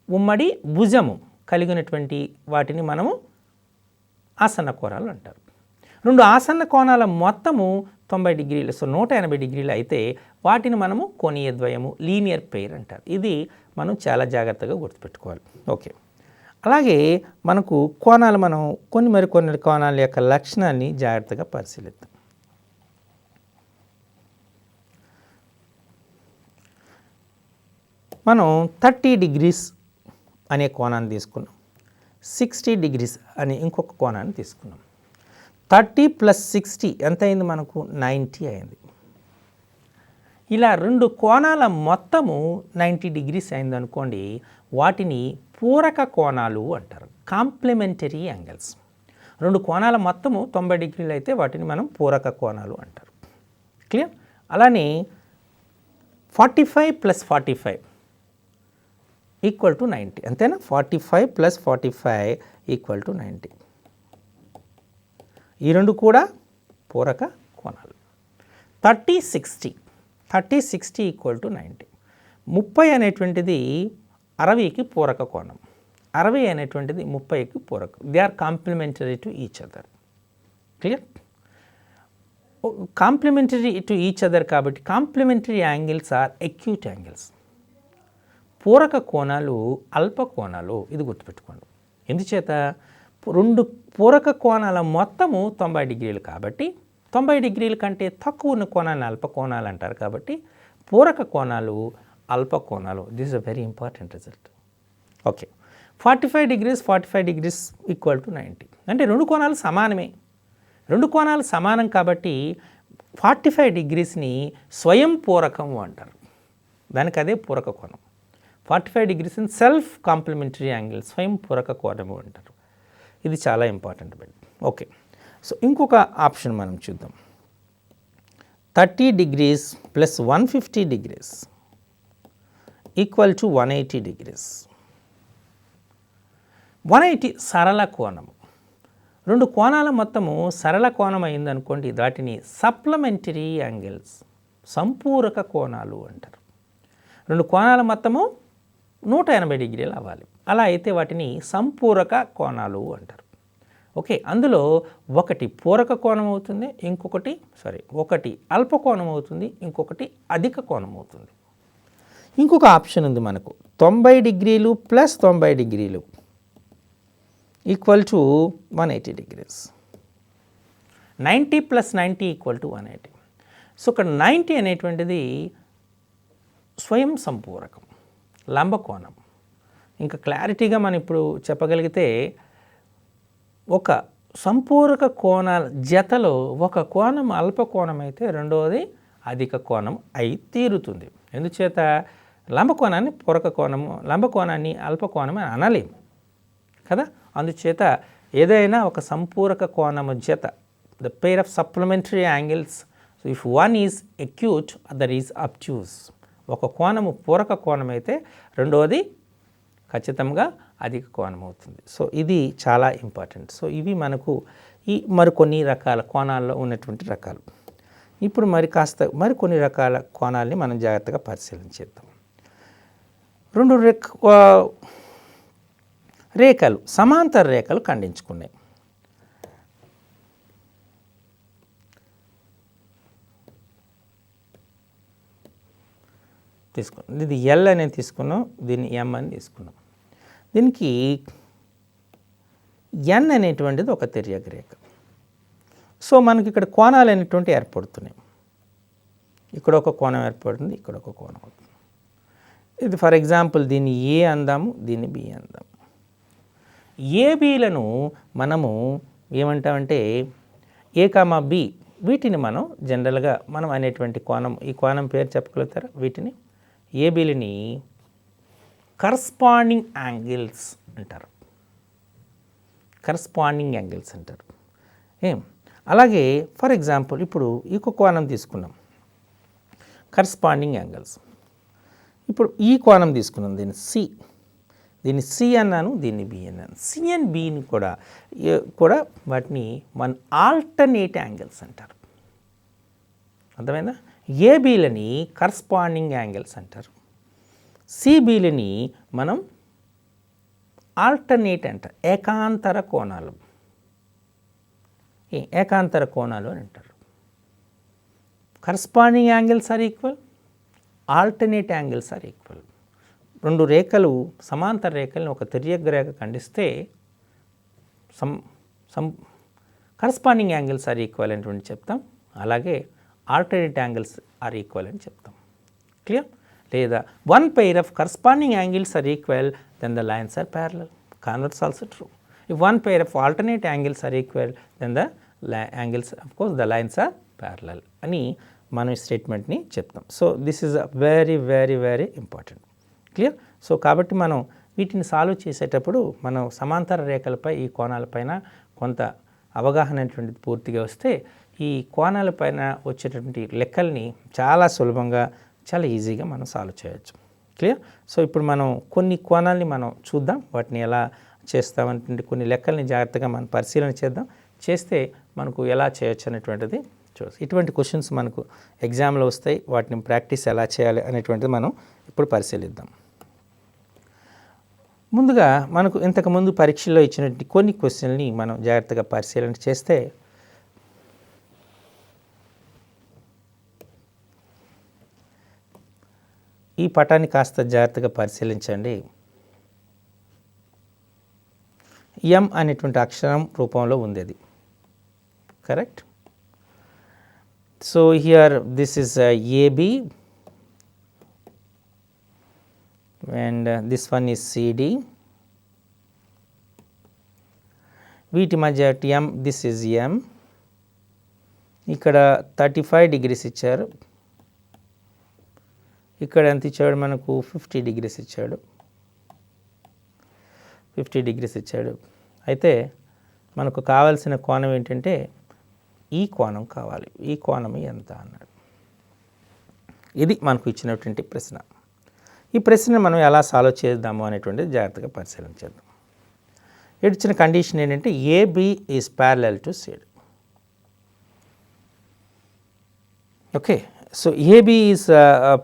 ఉమ్మడి భుజము కలిగినటువంటి వాటిని మనము ఆసన్న కోణాలు అంటారు. రెండు ఆసన్న కోణాల మొత్తము 90 డిగ్రీలు, సో 180 డిగ్రీలు అయితే వాటిని మనము కోణీయ ద్వయము, లీనియర్ పెయిర్ అంటారు. ఇది మనం చాలా జాగ్రత్తగా గుర్తుపెట్టుకోవాలి. ఓకే, అలాగే మనకు కోణాలు, మనం మరికొన్ని కోణాల యొక్క లక్షణాన్ని జాగ్రత్తగా పరిశీలిద్దాం. మనం 30 డిగ్రీస్ అనే కోణాన్ని తీసుకున్నాం, 60 డిగ్రీస్ అనే ఇంకొక కోణాన్ని తీసుకున్నాం. 30 + 60 ఎంత అయింది మనకు? 90 అయింది. ఇలా రెండు కోణాల మొత్తము 90 డిగ్రీస్ అయింది అనుకోండి, వాటిని పూరక కోణాలు అంటారు, కాంప్లిమెంటరీ యాంగిల్స్. రెండు కోణాల మొత్తము 90 డిగ్రీలు అయితే వాటిని మనం పూరక కోణాలు అంటారు. క్లియర్? అలానే 45 + 45 = 90, అంతేనా? 45 + 45 = 90. ఈ రెండు కూడా పూరక కోణాలు. 30 60 = 90. 30 అనేటువంటిది 60కి పూరక కోణం, 60 అనేటువంటిది 30కి పూరకం. They are complementary to each other. Clear. Complementary to each other కాబట్టి complementary angles are acute angles. పూరక కోణాలు అల్ప కోణాలు, ఇది గుర్తుపెట్టుకోండి. ఎందుచేత రెండు పూరక కోణాల మొత్తము 90 డిగ్రీలు కాబట్టి 90 డిగ్రీల కంటే తక్కువ ఉన్న కోణాన్ని అల్ప కోణాలు అంటారు. కాబట్టి పూరక కోణాలు అల్ప కోణాలు. This is a very important result. Okay, 45 degrees equal to 90 అంటే రెండు కోణాలు సమానమే. రెండు కోణాలు సమానం కాబట్టి 45 డిగ్రీస్ని స్వయం పూరకము అంటారు. దానికి అదే పూరక కోణం. 45 డిగ్రీస్ని సెల్ఫ్ కాంప్లిమెంటరీ యాంగిల్, స్వయం పూరక కోణము అంటారు. ఇది చాలా ఇంపార్టెంట్ బిట్. ఓకే, సో ఇంకొక ఆప్షన్ మనం చూద్దాం. 30 degrees plus 150 degrees equal to 180 degrees. 180 సరళ కోణము. రెండు కోణాల మొత్తము సరళ కోణం అయిందనుకోండి, వాటిని సప్లిమెంటరీ యాంగిల్స్, సంపూరక కోణాలు అంటారు. రెండు కోణాల మొత్తము 180 డిగ్రీలు అవ్వాలి. అలా అయితే వాటిని సంపూరక కోణాలు అంటారు. ఓకే, అందులో ఒకటి పూరక కోణం అవుతుంది, ఒకటి అల్ప కోణం అవుతుంది, ఇంకొకటి అధిక కోణం అవుతుంది. ఇంకొక ఆప్షన్ ఉంది మనకు, 90 డిగ్రీలు ప్లస్ 90 డిగ్రీలు equal to 180 degrees. 90 plus 90 equal to 180. So ఇక్కడ 90 అనేటువంటిది స్వయం సంపూరకం, లంబకోణం. ఇంకా క్లారిటీగా మనం ఇప్పుడు చెప్పగలిగితే, ఒక సంపూరక కోణాల జతలో ఒక కోణం అల్ప కోణం అయితే రెండవది అధిక కోణం అయి తీరుతుంది. ఎందుచేత లంబకోణాన్ని పూరక కోణము, లంబకోణాన్ని అల్ప కోణం అని అనలేము కదా. అందుచేత ఏదైనా ఒక సంపూరక కోణము జత, the pair of supplementary angles, so if one is acute other is obtuse. ఒక కోణము పూరక కోణం అయితే రెండవది ఖచ్చితంగా అధిక కోణం అవుతుంది. సో ఇది చాలా ఇంపార్టెంట్. సో ఇవి మనకు ఈ మరికొన్ని రకాల కోణాల్లో ఉన్నటువంటి రకాలు. ఇప్పుడు మరికొన్ని రకాల కోణాలని మనం జాగ్రత్తగా పరిశీలించేద్దాం. రెండు రేఖలు, సమాంతర రేఖలు ఖండించుకున్నాయి. ఇది ఎల్ అనేది తీసుకున్నాం, దీన్ని ఎం అని తీసుకున్నాం. దీనికి ఎన్ అనేటువంటిది ఒక తిర్యక రేఖ. సో మనకి ఇక్కడ కోణాలు అనేటువంటి ఏర్పడుతున్నాయి. ఇక్కడ ఒక కోణం ఏర్పడుతుంది, ఇక్కడ ఒక కోణం అవుతుంది. ఇది ఫర్ ఎగ్జాంపుల్ దీన్ని ఏ అందాము, దీన్ని బి అందాము. ఏబీలను మనము ఏమంటామంటే ఏ కామా బి, వీటిని మనం జనరల్గా మనం అనేటువంటి కోణం, ఈ కోణం పేరు చెప్పగలుగుతారా? వీటిని ఏబీలని కరస్పాండింగ్ యాంగిల్స్ అంటారు. కరస్పాండింగ్ యాంగిల్స్ అంటారు. అలాగే ఫర్ ఎగ్జాంపుల్ ఇప్పుడు ఇంకో కోణం తీసుకున్నాం, కరస్పాండింగ్ యాంగిల్స్. ఇప్పుడు ఈ కోణం తీసుకున్నాం, దీన్ని సి అన్నాను, దీన్ని బి అన్నాను. సి అండ్ బిని కూడా వాటిని మన ఆల్టర్నేట్ యాంగిల్స్ అంటారు. అర్థమైందా? ఏబీలని కరస్పాండింగ్ యాంగిల్స్ అంటారు, సిబీలని మనం ఆల్టర్నేట్ అంటారు, ఏకాంతర కోణాలు. ఏకాంతర కోణాలు అని అంటారు. Corresponding angles are equal, alternate angles are equal. రెండు రేఖలు, సమాంతర రేఖలను ఒక తిర్యక రేఖ ఖండిస్తే కరస్పాండింగ్ యాంగిల్స్ ఆర్ ఈక్వల్ అనేటువంటి చెప్తాం. అలాగే ఆల్టర్నేట్ యాంగిల్స్ ఆర్ ఈక్వల్ అని చెప్తాం. క్లియర్? లేదా one pair of corresponding angles are equal, then the lines are parallel. Converse also true. If one pair of alternate angles are equal, then the angles, of course, the lines are parallel అని మనం స్టేట్మెంట్ని చెప్తాం. So this is very very very important. Clear? So కాబట్టి మనం వీటిని solve చేసేటప్పుడు మనం సమాంతర రేఖలపై, ఈ కోణాలపైన కొంత అవగాహన అనేటువంటిది పూర్తిగా వస్తే ఈ కోణాలపైన వచ్చేటటువంటి లెక్కల్ని చాలా సులభంగా, చాలా ఈజీగా మనం సాల్వ్ చేయొచ్చు. క్లియర్? సో ఇప్పుడు మనం కొన్ని కోణాలని మనం చూద్దాం, వాటిని ఎలా చేస్తామంటే కొన్ని లెక్కల్ని జాగ్రత్తగా మనం పరిశీలన చేద్దాం. చేస్తే మనకు ఎలా చేయొచ్చు అనేటువంటిది చూసి, ఇటువంటి క్వశ్చన్స్ మనకు ఎగ్జామ్లో వస్తాయి, వాటిని ప్రాక్టీస్ ఎలా చేయాలి అనేటువంటిది మనం ఇప్పుడు పరిశీలిద్దాం. ముందుగా మనకు ఇంతకుముందు పరీక్షల్లో ఇచ్చినటువంటి కొన్ని క్వశ్చన్ని మనం జాగ్రత్తగా పరిశీలన చేస్తే ఈ పటాన్ని కాస్త జాగ్రత్తగా పరిశీలించండి. ఎం అనేటువంటి అక్షరం రూపంలో ఉంది అది, correct. So here this is AB and this one is CD. వీటి మధ్య ఎం, దిస్ ఈజ్ ఎం. ఇక్కడ 35 degrees ఇచ్చారు, ఇక్కడ ఎంత ఇచ్చాడు మనకు 50 degrees ఇచ్చాడు, 50 degrees ఇచ్చాడు. అయితే మనకు కావాల్సిన కోణం ఏంటంటే ఈ కోణం కావాలి. ఈ కోణం ఎంత అన్నాడు. ఇది మనకు ఇచ్చినటువంటి ప్రశ్న. ఈ ప్రశ్న మనం ఎలా సాల్వ్ చేద్దాము అనేటువంటిది జాగ్రత్తగా పరిశీలించేద్దాం. ఇచ్చిన కండిషన్ ఏంటంటే AB is parallel to CD. Okay, so AB is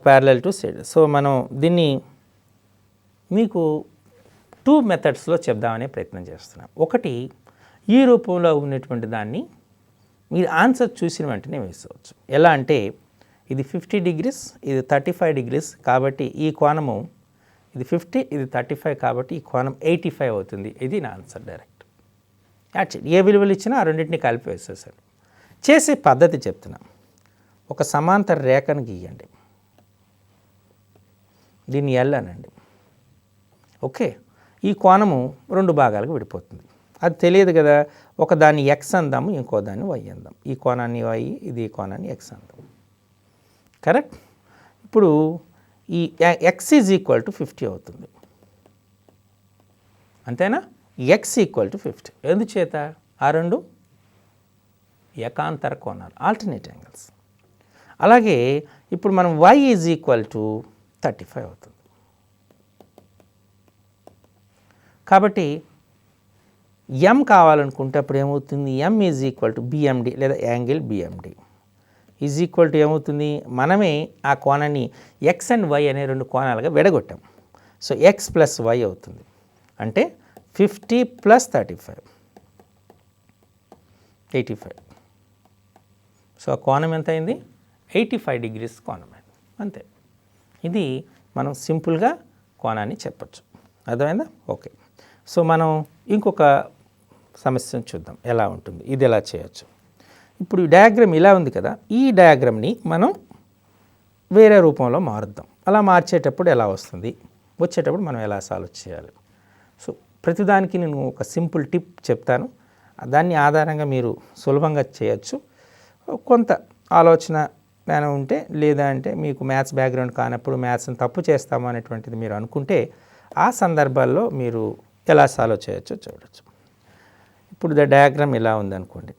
parallel to CD. So మనం దీన్ని మీకు 2 మెథడ్స్లో చెప్దామనే ప్రయత్నం చేస్తున్నాం. ఒకటి, ఈ రూపంలో ఉన్నటువంటి దాన్ని మీరు ఆన్సర్ చూసిన వెంటనే వేసుకోవచ్చు. ఎలా అంటే ఇది 50 degrees, ఇది 35 degrees, కాబట్టి ఈ కోణము ఇది 50, ఇది 35, కాబట్టి ఈ కోణం 85 అవుతుంది. ఇది నా ఆన్సర్ డైరెక్ట్. యాక్చువల్లీ ఏ విలువలు ఇచ్చినా ఆ రెండింటిని కలిపి వేసేసారు. చేసే పద్ధతి చెప్తున్నాం. ఒక సమాంతర రేఖను గీయండి, దీన్ని ఎల్ అనండి. ఓకే, ఈ కోణము 2 భాగాలకు విడిపోతుంది. అది తెలియదు కదా, ఒక దాన్ని ఎక్స్ అందాము, ఇంకో దాన్ని వై అందాం. ఈ కోణాన్ని వై, ఇది ఈ కోణాన్ని ఎక్స్ అందాం, కరెక్ట్. ఇప్పుడు ఈ ఎక్స్ ఈజ్ ఈక్వల్ టు 50 అవుతుంది, అంతేనా. ఎక్స్ ఈక్వల్ టు 50 ఎందుచేత? ఆ రెండు ఏకాంతర కోణాలు, ఆల్టర్నేట్ యాంగిల్స్. అలాగే ఇప్పుడు మనం y ఈజ్ ఈక్వల్ టు 35 అవుతుంది. కాబట్టి m కావాలనుకుంటే అప్పుడు ఏమవుతుంది? m is equal to BMD లేదా angle BMD is equal to ఏమవుతుంది? మనమే ఆ కోణాన్ని x అండ్ y అనే 2 కోణాలుగా విడగొట్టాం. సో x ప్లస్ y అవుతుంది, అంటే 50 ప్లస్ 35 85. సో ఆ కోణం ఎంత అయింది? 85 degrees కోణం అయింది, అంతే. ఇది మనం సింపుల్గా కోణాన్ని చెప్పచ్చు. అర్థమైందా? ఓకే. సో మనం ఇంకొక సమస్యను చూద్దాం ఎలా ఉంటుంది, ఇది ఎలా చేయొచ్చు. ఇప్పుడు ఈ డయాగ్రామ్ ఇలా ఉంది కదా, ఈ డయాగ్రామ్ని మనం వేరే రూపంలో మారుద్దాం. అలా మార్చేటప్పుడు ఎలా వస్తుంది, వచ్చేటప్పుడు మనం ఎలా సాల్వ్ చేయాలి. సో ప్రతిదానికి నేను ఒక సింపుల్ టిప్ చెప్తాను, దాన్ని ఆధారంగా మీరు సులభంగా చేయొచ్చు. కొంత ఆలోచన జ్ఞానం ఉంటే, లేదా అంటే మీకు మ్యాథ్స్ బ్యాక్గ్రౌండ్ కానప్పుడు మ్యాథ్స్ని తప్పు చేస్తాము అనేటువంటిది మీరు అనుకుంటే, ఆ సందర్భాల్లో మీరు ఎలా సాల్వ్ చేయొచ్చో చూడవచ్చు. ఇప్పుడు ద డయాగ్రామ్ ఇలా ఉందనుకోండి.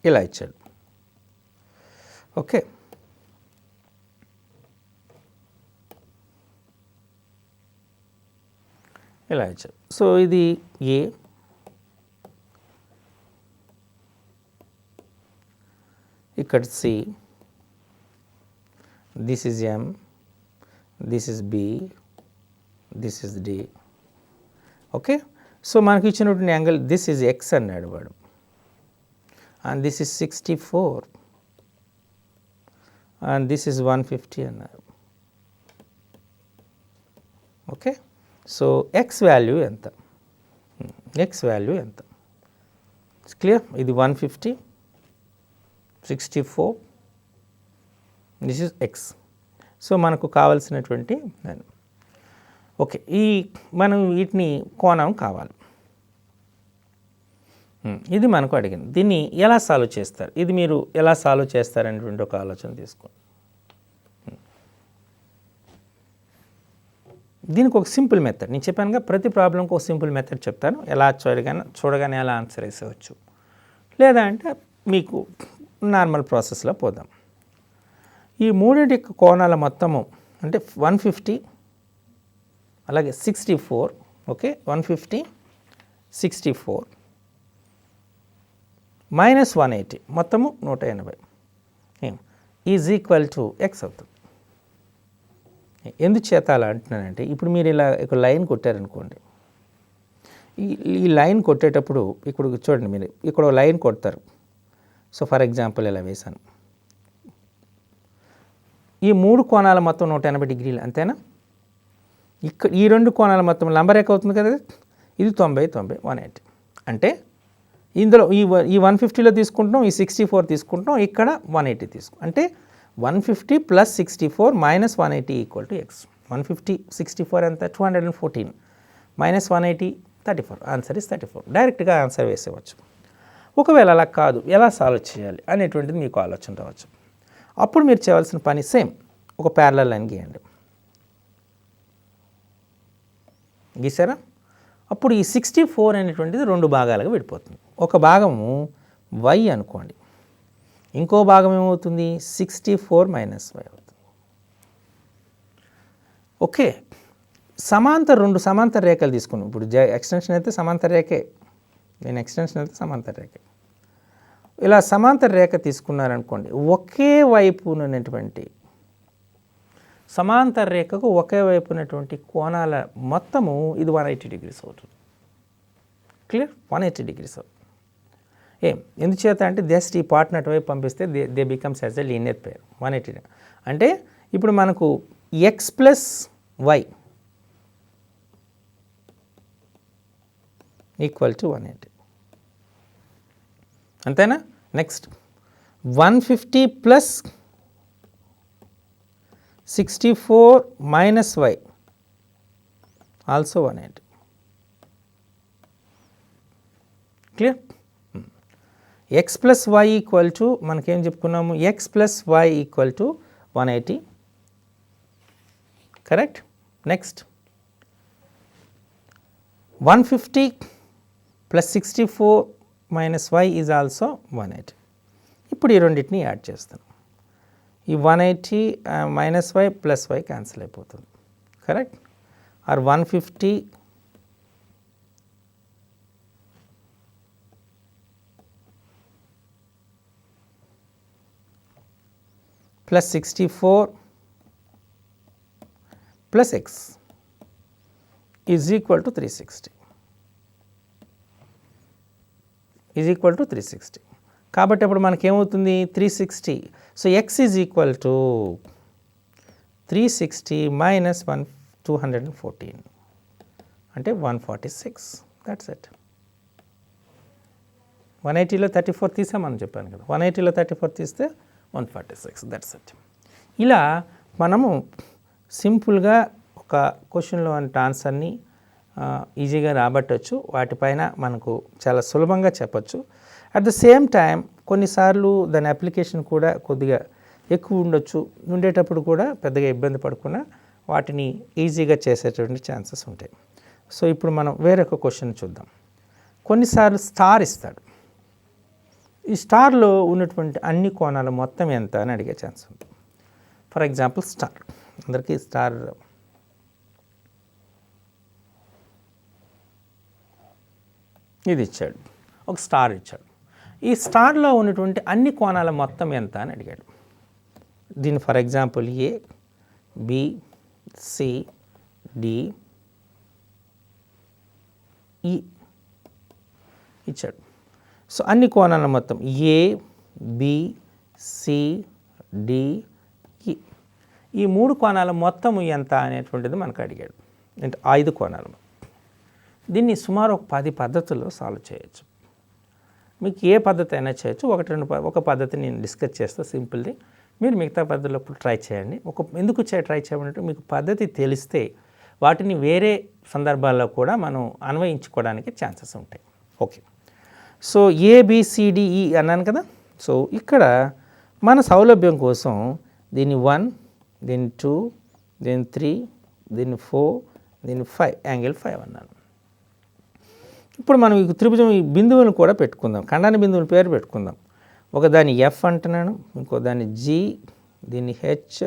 ఇలా ఇచ్చాడు. ఓకే, ఇలా ఇచ్చాడు. సో ఇది ఏ, ఇక్కడ C, this is M, this is B, this is D. Okay, so మనకి ఇచ్చినటువంటి యాంగిల్ దిస్ ఇస్ ఎక్స్ అన్నాడు వాడు, and this is 64 and this is 150 అన్నారు. ఓకే, సో ఎక్స్ వాల్యూ ఎంత? ఎక్స్ వాల్యూ ఎంత? క్లియర్? ఇది 150, 64, దిస్ ఇస్ ఎక్స్. సో మనకు కావాల్సినటువంటి ఓకే, ఈ మనం వీటిని కోణం కావాలి, ఇది మనకు అడిగింది. దీన్ని ఎలా సాల్వ్ చేస్తారు, ఇది మీరు ఎలా సాల్వ్ చేస్తారనేటువంటి ఒక ఆలోచన తీసుకోండి. దీనికి ఒక సింపుల్ మెథడ్ నేను చెప్పానుగా, ప్రతి ప్రాబ్లంకి ఒక సింపుల్ మెథడ్ చెప్తాను. ఎలా చూడగానే ఎలా ఆన్సర్ వేసేవచ్చు, లేదా అంటే మీకు నార్మల్ ప్రాసెస్లో పోదాం. ఈ మూడింటి కోణాల మొత్తము అంటే 150 అలాగే 64, ఓకే, 150 64 మైనస్ 180 మొత్తము 180 ఈజ్ ఈక్వల్ టు ఎక్స్ అవుతుంది. ఎందుచేత అలా అంటున్నానంటే, ఇప్పుడు మీరు ఇలా ఒక లైన్ కొట్టారనుకోండి, ఈ లైన్ కొట్టేటప్పుడు ఇప్పుడు చూడండి, మీరు ఇక్కడ లైన్ కొడతారు. సో ఫర్ ఎగ్జాంపుల్ ఇలా వేశాను. ఈ 3 కోణాల మొత్తం 180 డిగ్రీలు, అంతేనా? ఇక్కడ ఈ 2 కోణాల మొత్తం లంబరేఖ అవుతుంది కదా, ఇది 90, 90, 180. అంటే ఇందులో ఈ 150లో తీసుకుంటున్నాం, ఈ 64 తీసుకుంటున్నాం, ఇక్కడ 180 తీసుకుంటాం. అంటే 150 + 64 - 180 = x. 150 64 ఎంత? 214 - 180 34. Answer is 34. డైరెక్ట్గా ఆన్సర్ వేసేవచ్చు. ఒకవేళ అలా కాదు, ఎలా సాల్వ్ చేయాలి అనేటువంటిది మీకు ఆలోచన రావచ్చు. అప్పుడు మీరు చేయవలసిన పని సేమ్, ఒక ప్యారలల్ లైన్ గీయండి. గీసారా? అప్పుడు ఈ 64 అనేటువంటిది 2 భాగాలుగా విడిపోతుంది. ఒక భాగము y అనుకోండి, ఇంకో భాగం ఏమవుతుంది? 64 - y అవుతుంది. ఓకే, రెండు సమాంతర రేఖలు తీసుకున్నాం. ఇప్పుడు ఎక్స్టెన్షన్ అయితే సమాంతర రేఖే, నేను ఎక్స్టెన్షన్ అయితే సమాంతర రేఖే. ఇలా సమాంతర రేఖ తీసుకున్నారనుకోండి, ఒకే వైపు ఉన్నటువంటి సమాంతర రేఖకు ఒకే వైపు ఉన్నటువంటి కోణాల మొత్తము ఇది 180 డిగ్రీస్ అవుతుంది. క్లియర్? 180 డిగ్రీస్ అవుతుంది. ఎందుచేత అంటే జస్ట్ ఈ పార్ట్ని అటువైపు పంపిస్తే they becomes as a linear pair. 180 అంటే ఇప్పుడు మనకు x + y = 180. అంతేనా? Next 150 + 64 - y also 180. Clear? x + y = మనకేం చెప్పుకున్నాము? x + y = 180. Correct? Next 150 + 64 - y is also 180. ఇప్పుడు ఈ రెండింటిని యాడ్ చేస్తాను. ఈ 180 - y + y క్యాన్సిల్ అయిపోతుంది. Correct? Are 150 + 64 + x is equal to 360. is equal to 360. కాబట్టి అప్పుడు మనకేమవుతుంది? 360. So x is equal to 360 - 214 అంటే 146. That's it. 180లో 34 తీసామని చెప్పాను కదా, 180లో 34 తీస్తే 146. That's it. ఇలా మనము సింపుల్గా ఒక క్వశ్చన్లో అంటే ఆన్సర్ని ఈజీగా రాబట్టవచ్చు. వాటిపైన మనకు చాలా సులభంగా చెప్పచ్చు. అట్ ద సేమ్ టైం కొన్నిసార్లు దాని అప్లికేషన్ కూడా కొద్దిగా ఎక్కువ ఉండేటప్పుడు కూడా పెద్దగా ఇబ్బంది పడకుండా వాటిని ఈజీగా చేసేటువంటి ఛాన్సెస్ ఉంటాయి. సో ఇప్పుడు మనం వేరొక క్వశ్చన్ చూద్దాం. కొన్నిసార్లు స్టార్ ఇస్తాడు. ఈ స్టార్లో ఉన్నటువంటి అన్ని కోణాల మొత్తం ఎంత అని అడిగే ఛాన్స్ ఉంది. ఫర్ ఎగ్జాంపుల్ స్టార్, అందరికీ స్టార్ ఇది ఇచ్చాడు, ఒక స్టార్ ఇచ్చాడు. ఈ స్టార్లో ఉన్నటువంటి అన్ని కోణాల మొత్తం ఎంత అని అడిగాడు. దీన్ని for example A, B, C, D, E ఇచ్చాడు. సో అన్ని కోణాల మొత్తం ఏ, బి, సి, డి, ఈ, ఈ 3 కోణాల మొత్తం ఎంత అనేటువంటిది మనకు అడిగాడు. అంటే 5 కోణాలు. దీన్ని సుమారు ఒక 10 పద్ధతుల్లో సాల్వ్ చేయొచ్చు. మీకు ఏ పద్ధతి అయినా చేయొచ్చు. ఒక పద్ధతి నేను డిస్కస్ చేస్తా సింపుల్ది. మీరు మిగతా పద్ధతిలో ట్రై చేయండి. ఎందుకు ట్రై చేయమంటే మీకు పద్ధతి తెలిస్తే వాటిని వేరే సందర్భాల్లో కూడా మనం అన్వయించుకోవడానికి ఛాన్సెస్ ఉంటాయి. ఓకే, సో ఏబిసిడిఈ అన్నాను కదా. సో ఇక్కడ మన సౌలభ్యం కోసం దీన్ని 1, దీన్ని 2, దీన్ని 3, దీన్ని 4, దీన్ని 5, యాంగిల్ 5 అన్నాను. ఇప్పుడు మనం ఈ త్రిభుజం ఈ బిందువులను కూడా పెట్టుకుందాం, ఖండాని బిందువుల పేరు పెట్టుకుందాం. ఒకదాన్ని ఎఫ్ అంటున్నాను, ఇంకో దాన్ని జి, దీన్ని హెచ్,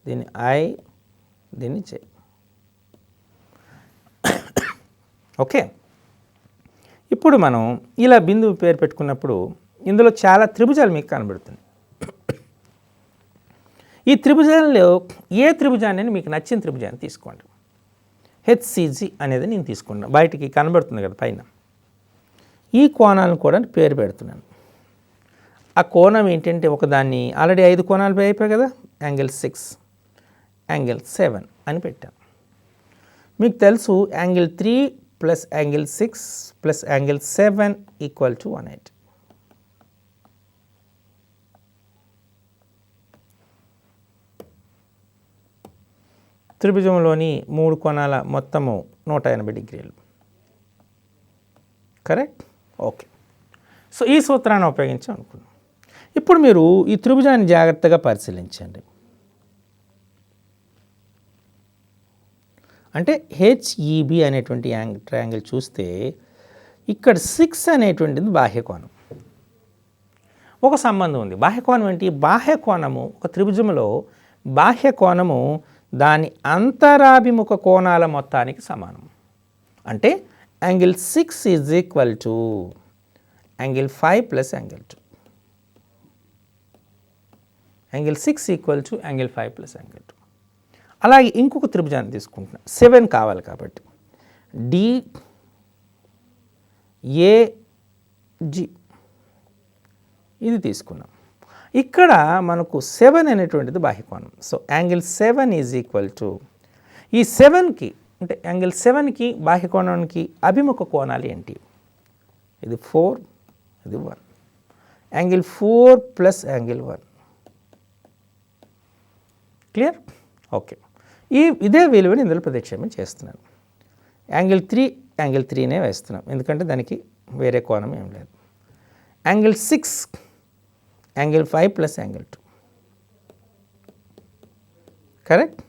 దీన్ని ఐ, దీన్ని జే. ఓకే, ఇప్పుడు మనం ఇలా బిందువు పేరు పెట్టుకున్నప్పుడు ఇందులో చాలా త్రిభుజాలు మీకు కనబడుతుంది. ఈ త్రిభుజాలలో ఏ త్రిభుజాన్ని మీకు నచ్చిన త్రిభుజాన్ని తీసుకోండి. హెచ్సిజి అనేది నేను తీసుకున్నాను, బయటికి కనబడుతుంది కదా పైన. ఈ కోణాలను కూడా పేరు పెడుతున్నాను. ఆ కోణం ఏంటంటే ఒకదాన్ని ఆల్రెడీ 5 కోణాలు అయిపోయాయి కదా, యాంగిల్ 6, యాంగిల్ 7 అని పెట్టాను. మీకు తెలుసు angle 3 plus angle 6 plus angle 7 equal to 180. త్రిభుజంలోని 3 కోణాల మొత్తము 180 డిగ్రీలు. కరెక్ట్? ఓకే. సో ఈ సూత్రాన్ని ఉపయోగించి అనుకున్నాం. ఇప్పుడు మీరు ఈ త్రిభుజాన్ని జాగ్రత్తగా పరిశీలించండి. అంటే హెచ్ఈబి అనేటువంటి ట్రయాంగిల్ చూస్తే ఇక్కడ 6 అనేటువంటిది బాహ్యకోణం. ఒక సంబంధం ఉంది. బాహ్యకోణం ఏంటి? బాహ్యకోణము ఒక త్రిభుజంలో బాహ్యకోణము దాని అంతరాభిముఖ కోణాల మొత్తానికి సమానం. అంటే angle 6 is equal to angle 5 plus angle 2. Angle 6 equal to angle 5 plus angle 2. అలాగే ఇంకొక త్రిభుజాన్ని తీసుకుంటున్నాం, 7 కావాలి కాబట్టి డిఏజి ఇది తీసుకున్నాం. ఇక్కడ మనకు 7 అనేటువంటిది బాహ్యకోణం. So angle 7 is equal to ఈ 7కి అంటే యాంగిల్ 7కి బాహ్యకోణానికి అభిముఖ కోణాలు ఏంటి? ఇది 4, ఇది 1. Angle 4 plus angle 1. Clear? Okay. ఇదే విలువని ఇందులో ప్రతిక్షేపం చేస్తున్నాను. యాంగిల్ 3నే వేస్తున్నాం, ఎందుకంటే దానికి వేరే కోణం ఏం లేదు. Angle 6 angle 5 plus angle 2. Correct?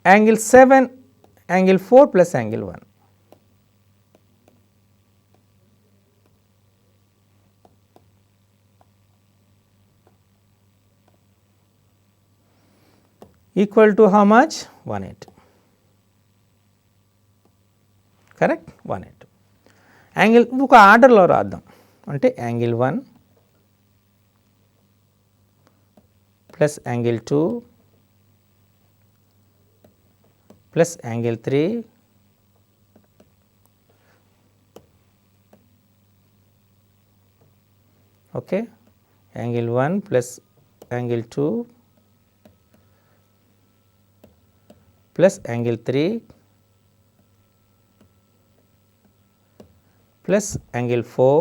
Angle 7 angle 4 plus angle 1. Equal to how much? 180. Correct? 180. Angle ఒక ఆర్డర్లో రాద్దాం. అంటే angle 1 plus angle 2 plus angle 3 okay. Angle 1 plus angle 2 plus angle 3 plus angle 4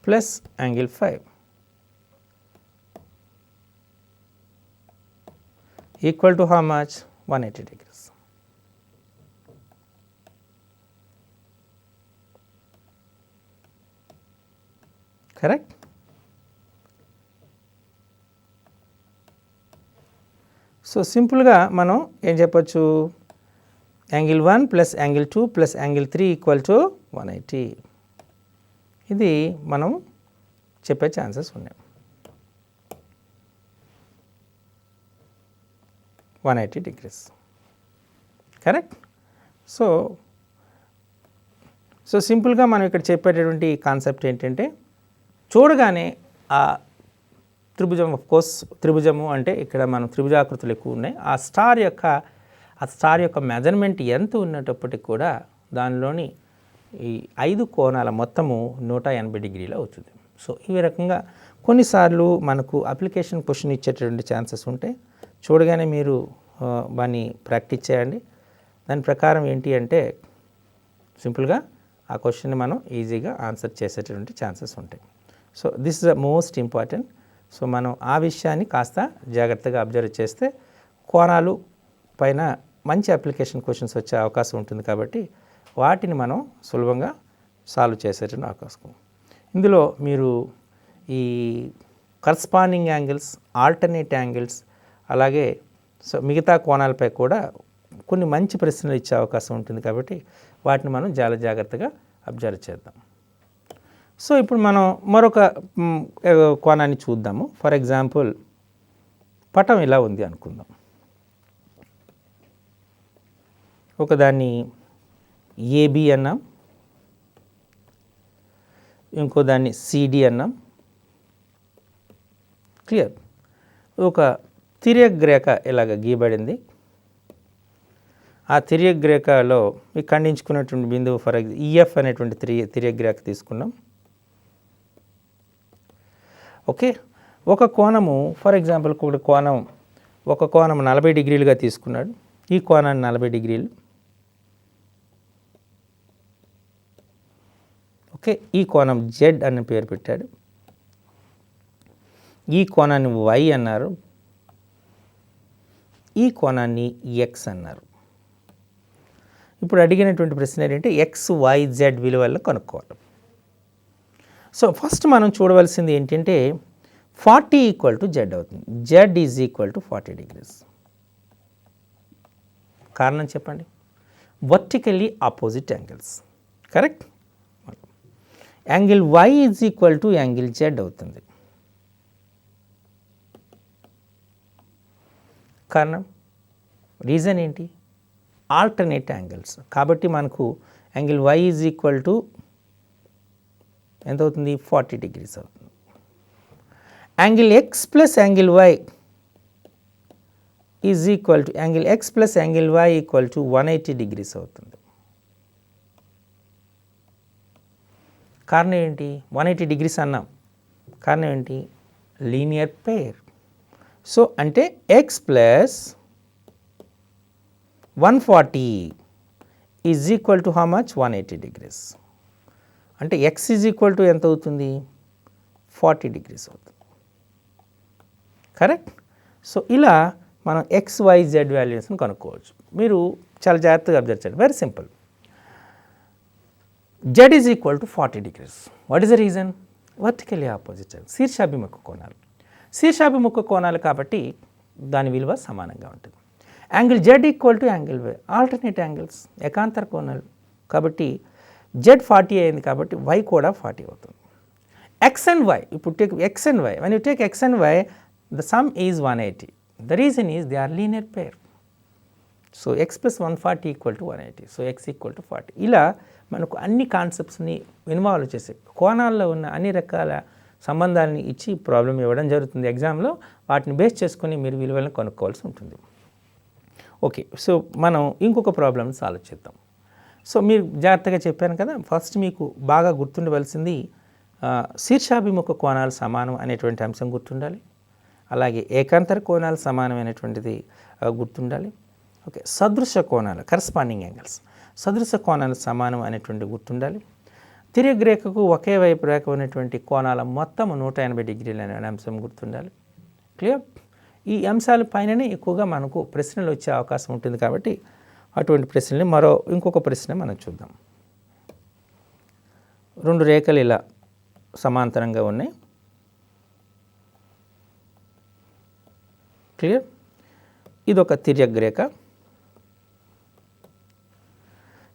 plus angle 5 equal to how much? 180 degrees. Correct? So సింపుల్గా మనం ఏం చెప్పొచ్చు? Angle 1 plus angle 2 plus angle 3 equal to 180. ఇది మనం చెప్పే ఛాన్సెస్ ఉన్నాయి. 180 degrees. కరెక్ట్? సో సింపుల్గా మనం ఇక్కడ చెప్పేటటువంటి కాన్సెప్ట్ ఏంటంటే, చూడగానే ఆ త్రిభుజం, ఆఫ్ కోర్స్ త్రిభుజము అంటే ఇక్కడ మనం త్రిభుజాకృతులు ఎక్కువ ఉన్నాయి. ఆ స్టార్ యొక్క మెజర్మెంట్ ఎంత ఉన్నప్పటికీ కూడా దానిలోని ఈ 5 కోణాల మొత్తము 180 డిగ్రీలు అవుతుంది. సో ఈ రకంగా కొన్నిసార్లు మనకు అప్లికేషన్ క్వశ్చన్ ఇచ్చేటటువంటి ఛాన్సెస్ ఉంటాయి. చూడగానే మీరు దాన్ని ప్రాక్టీస్ చేయండి. దాని ప్రకారం ఏంటి అంటే సింపుల్గా ఆ క్వశ్చన్ని మనం ఈజీగా ఆన్సర్ చేసేటటువంటి ఛాన్సెస్ ఉంటాయి. So this is the most important. So మనం ఆ విషయాన్ని కాస్త జాగ్రత్తగా అబ్జర్వ్ చేస్తే కోణాలు పైన మంచి అప్లికేషన్ క్వశ్చన్స్ వచ్చే అవకాశం ఉంటుంది. కాబట్టి వాటిని మనం సులభంగా సాల్వ్ చేసేటువంటి అవకాశం. ఇందులో మీరు ఈ కరస్పాండింగ్ యాంగిల్స్, ఆల్టర్నేట్ యాంగిల్స్, అలాగే సో మిగతా కోణాలపై కూడా కొన్ని మంచి ప్రశ్నలు ఇచ్చే అవకాశం ఉంటుంది. కాబట్టి వాటిని మనం చాలా జాగ్రత్తగా అబ్జర్వ్ చేద్దాం. సో ఇప్పుడు మనం మరొక కోణాన్ని చూద్దాము. ఫర్ ఎగ్జాంపుల్ పటం ఇలా ఉంది అనుకుందాం. ఒకదాన్ని ఏబి అన్నాం, ఇంకో దాన్ని సిడి అన్నాం. క్లియర్? ఒక తిర్యక్ రేఖ ఇలాగ గీయబడింది. ఆ తిర్యక్ రేఖలో మీకు ఖండించుకున్నటువంటి బిందువు ఫర్ ఈఎఫ్ అనేటువంటి తిర్యక్ రేఖ తీసుకున్నాం. ఓకే, ఒక కోణము ఫర్ ఎగ్జాంపుల్ ఒక కోణం 40 డిగ్రీలుగా తీసుకున్నాడు. ఈ కోణాన్ని 40 డిగ్రీలు. ఓకే, ఈ కోణం జెడ్ అని పేరు పెట్టాడు. ఈ కోణాన్ని వై అన్నారు, ఈ కోణాన్ని ఎక్స్ అన్నారు. ఇప్పుడు అడిగినటువంటి ప్రశ్న ఏంటంటే ఎక్స్ వై జెడ్ విలువలను కనుక్కోవాలి. సో ఫస్ట్ మనం చూడవలసింది ఏంటంటే 40 ఈక్వల్ టు జెడ్ అవుతుంది. Z is equal to 40 degrees. కారణం చెప్పండి. Vertically opposite angles, correct. Angle Y is equal to angle Z అవుతుంది. కారణం, రీజన్ ఏంటి? Alternate angles. కాబట్టి మనకు angle Y is equal to ఎంత అవుతుంది? 40 డిగ్రీస్ అవుతుంది. Angle X plus angle Y is equal to angle X plus angle Y equal to 180 degrees అవుతుంది. కారణం ఏంటి? 180 డిగ్రీస్ అన్నాం. కారణం ఏంటి? Linear pair. సో అంటే X plus 140 is equal to how much? 180 degrees. అంటే ఎక్స్ ఈజ్ ఈక్వల్ టు ఎంత అవుతుంది? 40 డిగ్రీస్ అవుతుంది, కరెక్ట్. సో ఇలా మనం ఎక్స్ వై జెడ్ వాల్యూస్ని కనుక్కోవచ్చు. మీరు చాలా జాగ్రత్తగా అబ్జర్వ్ చేయండి. Very simple. Z is equal to 40 degrees. What is the reason? Vertically opposite, శీర్షాభిముఖ కోణాలు. శీర్షాభిముఖ కోణాలు కాబట్టి దాని విలువ సమానంగా ఉంటుంది. Angle Z equal to angle Y, alternate angles, ఏకాంతర కోణాలు. కాబట్టి జెడ్ 40 అయింది కాబట్టి వై కూడా 40 అవుతుంది. ఎక్స్ అండ్ వై, ఇప్పుడు take X and Y. When you take X and Y, the sum is 180. The reason is they are linear pair. So x plus 140 equal to 180. So x equal to 40. ఇలా మనకు అన్ని కాన్సెప్ట్స్ని involve చేసి కోణాల్లో ఉన్న అన్ని రకాల సంబంధాలని ఇచ్చి ప్రాబ్లం ఇవ్వడం జరుగుతుంది ఎగ్జామ్లో. వాటిని బేస్ చేసుకొని మీరు విలువలను కనుక్కోవాల్సి ఉంటుంది. ఓకే, సో మనం ఇంకొక ప్రాబ్లమ్ సాల్వ్ చేద్దాం. సో మీరు జాగ్రత్తగా చెప్పాను కదా, ఫస్ట్ మీకు బాగా గుర్తుండవలసింది శీర్షాభిముఖ కోణాలు సమానం అనేటువంటి అంశం గుర్తుండాలి. అలాగే ఏకాంతర కోణాలు సమానమైనటువంటిది గుర్తుండాలి. ఓకే, సదృశ కోణాలు, కరస్పాండింగ్ యాంగిల్స్, సదృశ కోణాలు సమానం అనేటువంటి గుర్తుండాలి. తిర్యక్ రేఖకు ఒకే వైపు రేఖ ఉన్నటువంటి కోణాల మొత్తం 180 డిగ్రీలు అనే అంశం గుర్తుండాలి. క్లియర్? ఈ అంశాల పైననే ఎక్కువగా మనకు ప్రశ్నలు వచ్చే అవకాశం ఉంటుంది. కాబట్టి అటువంటి ప్రశ్నల్ని ఇంకొక ప్రశ్న మనం చూద్దాం. రెండు రేఖలు ఇలా సమాంతరంగా ఉన్నాయి. క్లియర్? ఇదొక తిర్యక్ రేఖ.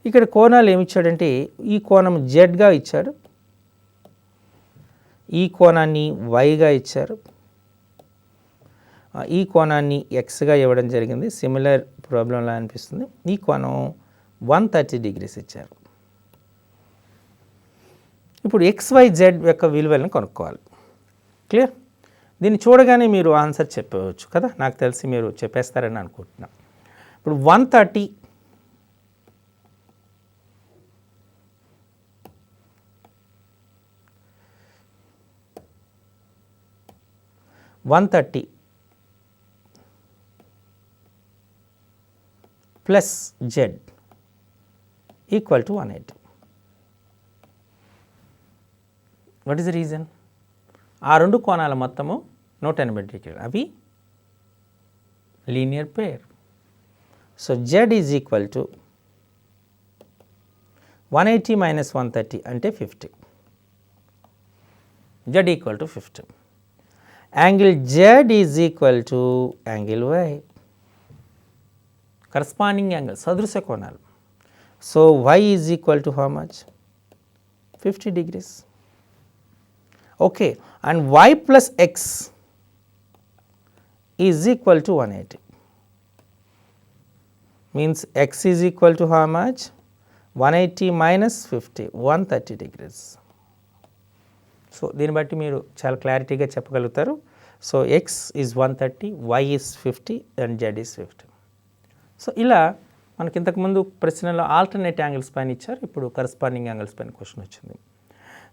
ఇక్కడ కోణాలు ఏమి ఇచ్చాడంటే ఈ కోణం జెడ్గా ఇచ్చాడు, ఈ కోణాన్ని వైగా ఇచ్చారు, ఈ కోణాన్ని ఎక్స్గా ఇవ్వడం జరిగింది. సిమిలర్ ప్రాబ్లంలా అనిపిస్తుంది. ఈ కోణం 130 డిగ్రీస్ ఇచ్చారు. ఇప్పుడు XYZ యొక్క విలువలను కనుక్కోవాలి. క్లియర్? దీన్ని చూడగానే మీరు ఆన్సర్ చెప్పవచ్చు కదా, నాకు తెలిసి మీరు చెప్పేస్తారని అనుకుంటున్నాను. ఇప్పుడు 130 plus Z equal to 180. What is the reason? ఆ రెండు కోణాల మొత్తము 180 డిగ్రీలు, అవి linear pair. So Z is equal to 180 minus 130 అంటే 50. Z equal to 50. Angle Z is equal to angle Y, corresponding angle, సదృశ కోణాలు. So Y is equal to how much? 50 degrees. Okay, and y plus x is equal to 180. Means x is equal to how much? 180 minus 50, 130 degrees. So దీన్ని బట్టి మీరు చాలా క్లారిటీగా చెప్పగలుగుతారు. So X is 130, Y is 50 and Z is 50. So ఇలా మనకి ఇంతకుముందు ప్రశ్నలో ఆల్టర్నేట్ యాంగిల్స్ పైన ఇచ్చారు, ఇప్పుడు కరస్పాండింగ్ యాంగిల్స్ పైన క్వశ్చన్ వచ్చింది.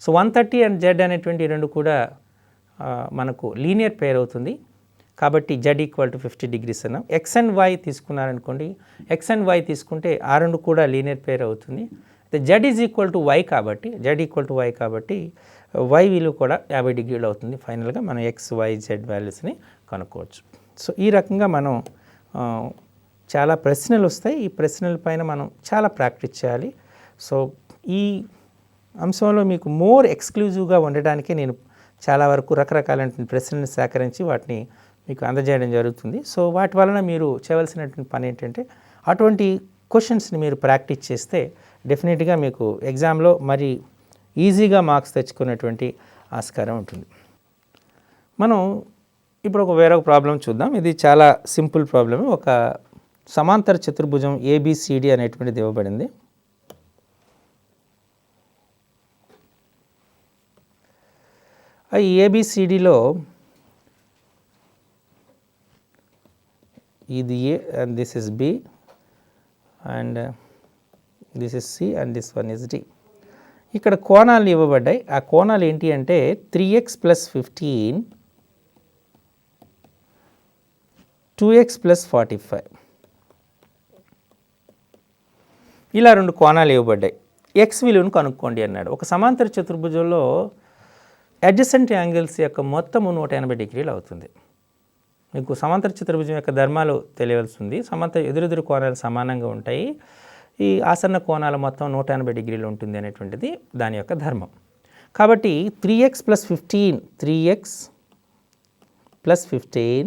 సో 130 అండ్ జెడ్ అనేటువంటి రెండు కూడా మనకు లీనియర్ పేర్ అవుతుంది, కాబట్టి జెడ్ ఈక్వల్ టు 50 degrees అన్నాం. ఎక్స్ అండ్ వై తీసుకున్నారనుకోండి, ఎక్స్ అండ్ వై తీసుకుంటే ఆ రెండు కూడా లీనియర్ పేర్ అవుతుంది. అయితే Z is equal to Y కాబట్టి, జెడ్ ఈక్వల్ టు వై కాబట్టి వై విలువ కూడా 50 degrees అవుతుంది. ఫైనల్గా మనం ఎక్స్ వై జెడ్ వాల్యూస్ని కనుక్కోవచ్చు. సో ఈ రకంగా మనం చాలా ప్రశ్నలు వస్తాయి, ఈ ప్రశ్నల పైన మనం చాలా ప్రాక్టీస్ చేయాలి. సో ఈ అంశంలో మీకు మోర్ ఎక్స్క్లూజివ్గా ఉండడానికే నేను చాలా వరకు రకరకాలైన ప్రశ్నలను సేకరించి వాటిని మీకు అందజేయడం జరుగుతుంది. సో వాటి వలన మీరు చేయవలసినటువంటి పని ఏంటంటే అటువంటి క్వశ్చన్స్ని మీరు ప్రాక్టీస్ చేస్తే డెఫినెట్గా మీకు ఎగ్జామ్లో మరి ఈజీగా మార్క్స్ తెచ్చుకునేటువంటి ఆస్కారం ఉంటుంది. మనం ఇప్పుడు వేరొక ప్రాబ్లం చూద్దాం. ఇది చాలా సింపుల్ ప్రాబ్లమ్. ఒక సమాంతర చతుర్భుజం ఏబిసిడి అనేటువంటిది ఇవ్వబడింది. ఈ ఏబిసిడిలో ఇది A and this is B and this is C and this one is D. ఇక్కడ కోణాలు ఇవ్వబడ్డాయి. ఆ కోణాలు ఏంటి అంటే 3x + 15, 2x + 45 ఇలా రెండు కోణాలు ఇవ్వబడ్డాయి. ఎక్స్ విలువను కనుక్కోండి అన్నాడు. ఒక సమాంతర చతుర్భుజంలో అడ్జసెంట్ యాంగిల్స్ యొక్క మొత్తము 180 degrees అవుతుంది. మీకు సమాంతర చతుర్భుజం యొక్క ధర్మాలు తెలియవలసి ఉంది. సమాంతర ఎదురెదురు కోణాలు సమానంగా ఉంటాయి. ఈ ఆసన్న కోణాల మొత్తం 180 degrees ఉంటుంది అనేటువంటిది దాని యొక్క ధర్మం. కాబట్టి 3x + 15, 3x + 15,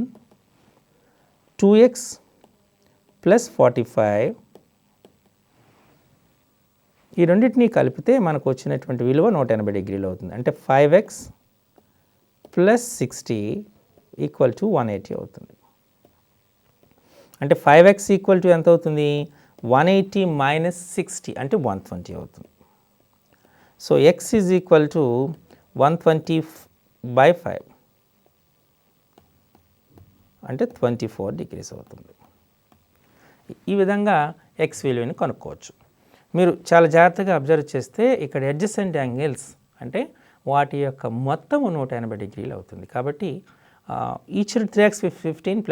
2x + 45 ఈ రెండింటినీ కలిపితే మనకు వచ్చినటువంటి విలువ 180 degrees అవుతుంది. అంటే 5x + 60 = 180 అవుతుంది. అంటే 5x = ఎంత అవుతుంది? 180 - 60 అంటే 120 అవుతుంది. సో x = 120/5 అంటే 24 degrees అవుతుంది. ఈ విధంగా x విలువని కనుక్కోవచ్చు. మీరు చాలా జాగ్రత్తగా అబ్జర్వ్ చేస్తే ఇక్కడ అడ్జసెంట్ యాంగిల్స్ అంటే వాటి యొక్క మొత్తము 180 degrees అవుతుంది. కాబట్టి ఈచ్ 3x + 15 +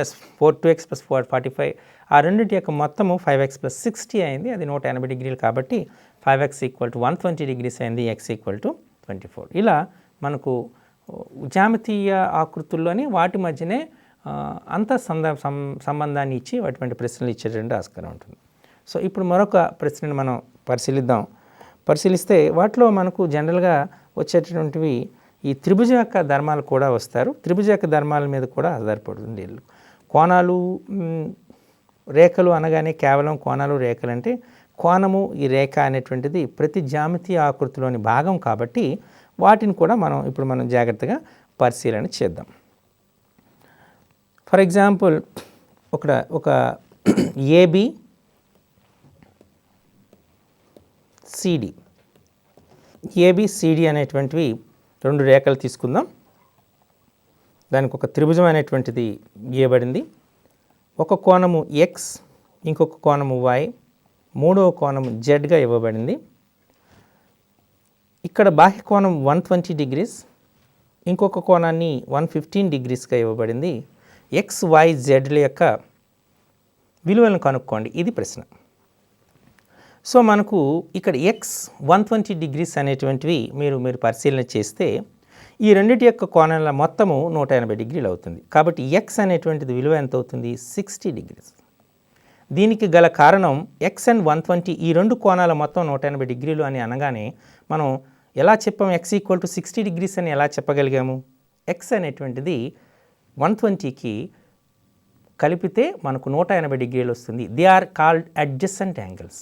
2x + 45 ఆ రెండింటి యొక్క మొత్తము 5x + 60 అయింది. అది 180 degrees కాబట్టి 5x = 120 degrees అయింది, x = 24. ఇలా మనకు జ్యామితీయ ఆకృతుల్లోని వాటి మధ్యనే అంత సంబంధాన్ని ఇచ్చి అటువంటి ప్రశ్నలు ఇచ్చేటువంటి ఆస్కారం ఉంటుంది. సో ఇప్పుడు మరొక ప్రశ్నను మనం పరిశీలిస్తే వాటిలో మనకు జనరల్గా వచ్చేటటువంటివి ఈ త్రిభుజం యొక్క ధర్మాలు కూడా వస్తారు. త్రిభుజ యొక్క ధర్మాల మీద కూడా ఆధారపడుతుంది. కోణాలు రేఖలు అనగానే కేవలం కోణాలు రేఖలు అంటే కోణము ఈ రేఖ అనేటువంటిది ప్రతి జ్యామితీయ ఆకృతిలోని భాగం కాబట్టి వాటిని కూడా ఇప్పుడు మనం జాగ్రత్తగా పరిశీలన చేద్దాం. ఫర్ ఎగ్జాంపుల్ ఒక ఏబి సిడి, ఏబిసిడి అనేటువంటివి రెండు రేఖలు తీసుకుందాం. దానికి ఒక త్రిభుజం అనేటువంటిది గీయబడింది. ఒక కోణము ఎక్స్, ఇంకొక కోణము వై, మూడవ కోణము జెడ్గా ఇవ్వబడింది. ఇక్కడ బాహ్య కోణం 120 degrees, ఇంకొక కోణాన్ని 115 degreesగా ఇవ్వబడింది. ఎక్స్ వై జెడ్ల యొక్క విలువలను కనుక్కోండి, ఇది ప్రశ్న. సో మనకు ఇక్కడ ఎక్స్ 120 degrees అనేటువంటివి మీరు పరిశీలన చేస్తే ఈ రెండింటి యొక్క కోణాల మొత్తము 180 degrees అవుతుంది. కాబట్టి ఎక్స్ అనేటువంటిది విలువ ఎంత అవుతుంది? 60 degrees. దీనికి గల కారణం ఎక్స్ అండ్ 120 ఈ రెండు కోణాల మొత్తం 180 degrees అని అనగానే మనం ఎలా చెప్పాము? ఎక్స్ = 60 degrees అని ఎలా చెప్పగలిగాము? ఎక్స్ అనేటువంటిది 120కి కలిపితే మనకు 180 degrees వస్తుంది. They are called adjacent angles.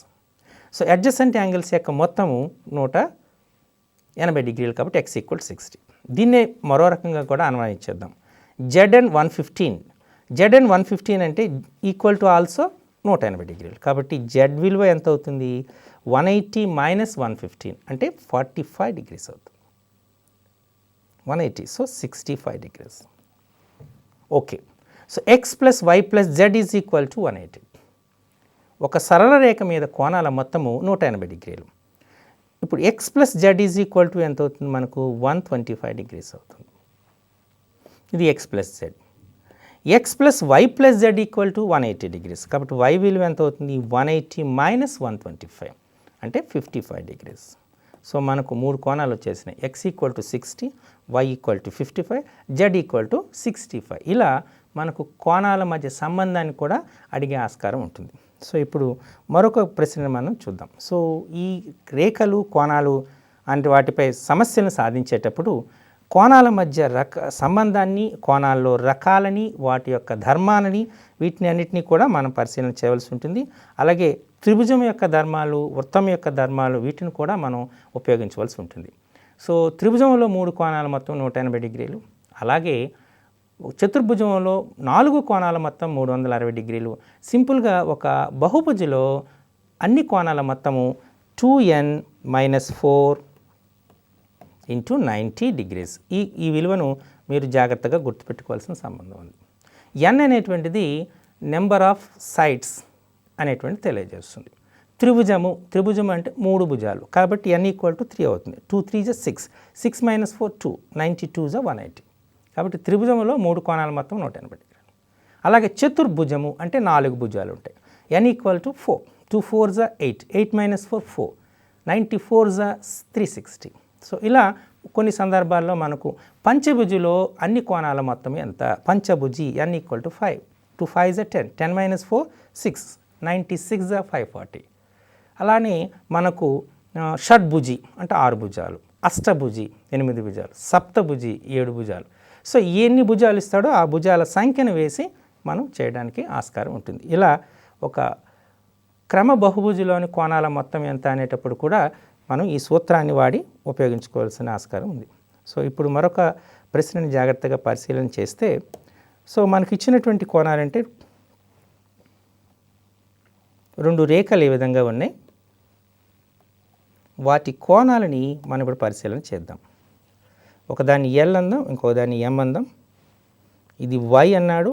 So adjacent angles యొక్క మొత్తము 180 degrees కాబట్టి x = 60. దీన్నే మరో రకంగా కూడా అనుమానించేద్దాం. జెడ్ అండ్ 115 అంటే ఈక్వల్ టు ఆల్సో 180 degrees. కాబట్టి జెడ్ విలువ ఎంత అవుతుంది? 180 - 115 అంటే 45 degrees అవుతుంది. 180 so 65 degrees. Okay. So X plus Y plus Z is equal to 180. ఒక సరళ రేఖ మీద కోణాల మొత్తము 180 డిగ్రీలు. ఇప్పుడు X plus Z is equal to ఎంత అవుతుంది మనకు 125 డిగ్రీస్ అవుతుంది. ఇది X plus Z. X plus Y plus Z equal to 180 degrees. కాబట్టి వై విలువ ఎంత అవుతుంది 180 మైనస్ 125 అంటే 55 డిగ్రీస్. సో మనకు 3 కోణాలు వచ్చేసినాయి. X equal to 60, Y equal to 55, Z equal to 65. ఇలా మనకు కోణాల మధ్య సంబంధాన్ని కూడా అడిగే ఆస్కారం ఉంటుంది. సో ఇప్పుడు మరొక ప్రశ్న మనం చూద్దాం. సో ఈ రేఖలు కోణాలు అంటే వాటిపై సమస్యలను సాధించేటప్పుడు కోణాల మధ్య సంబంధాన్ని, కోణాల్లో రకాలని, వాటి యొక్క ధర్మాలని, వీటిని అన్నిటినీ కూడా మనం పరిశీలన చేయవలసి ఉంటుంది. అలాగే త్రిభుజం యొక్క ధర్మాలు, వృత్తం యొక్క ధర్మాలు, వీటిని కూడా మనం ఉపయోగించవలసి ఉంటుంది. సో త్రిభుజంలో 3 కోణాల మొత్తం 180 డిగ్రీలు, అలాగే చతుర్భుజంలో 4 కోణాల మొత్తం 360 డిగ్రీలు. సింపుల్గా ఒక బహుభుజిలో అన్ని కోణాల మొత్తము 2n-4 ఇంటూ 90 డిగ్రీస్. ఈ విలువను మీరు జాగ్రత్తగా గుర్తుపెట్టుకోవాల్సిన సంబంధం ఉంది. n అనేటువంటిది నెంబర్ ఆఫ్ సైడ్స్ అనేటువంటి తెలియజేస్తుంది. త్రిభుజం అంటే 3 భుజాలు కాబట్టి n ఈక్వల్ టు 3 అవుతుంది. 2 3 is 6, 6 minus 4 2, 92 is 180. కాబట్టి త్రిభుజంలో 3 కోణాలు మొత్తం 180 డిగ్రీలు. అలాగే చతుర్భుజము అంటే 4 భుజాలు ఉంటాయి. n equal to 4, 2 4 is 8, 8 minus 4 4, 94 is 360. So ఇలా కొన్ని సందర్భాల్లో మనకు పంచభుజిలో అన్ని కోణాల మొత్తం ఎంత, పంచభుజి n equal to 5, 2 5 is 10, 10 minus 4 6, 96 is 540. అలానే మనకు షడ్భుజి అంటే 6 భుజాలు, అష్టభుజి 8 భుజాలు, సప్తభుజి 7 భుజాలు. సో ఎన్ని భుజాలు ఇస్తాడో ఆ భుజాల సంఖ్యను వేసి మనం చేయడానికి ఆస్కారం ఉంటుంది. ఇలా ఒక క్రమ బహుభుజిలోని కోణాల మొత్తం ఎంత అనేటప్పుడు కూడా మనం ఈ సూత్రాన్ని వాడి ఉపయోగించుకోవాల్సిన ఆస్కారం ఉంది. సో ఇప్పుడు మరొక ప్రశ్నని జాగ్రత్తగా పరిశీలన చేస్తే, సో మనకి ఇచ్చినటువంటి కోణాలంటే 2 రేఖలు ఏ విధంగా ఉన్నాయి, వాటి కోణాలని మనం ఇప్పుడు పరిశీలన చేద్దాం. ఒకదాన్ని ఎల్ అందాం, ఇంకోదాన్ని ఎం అందాం. ఇది వై అన్నాడు,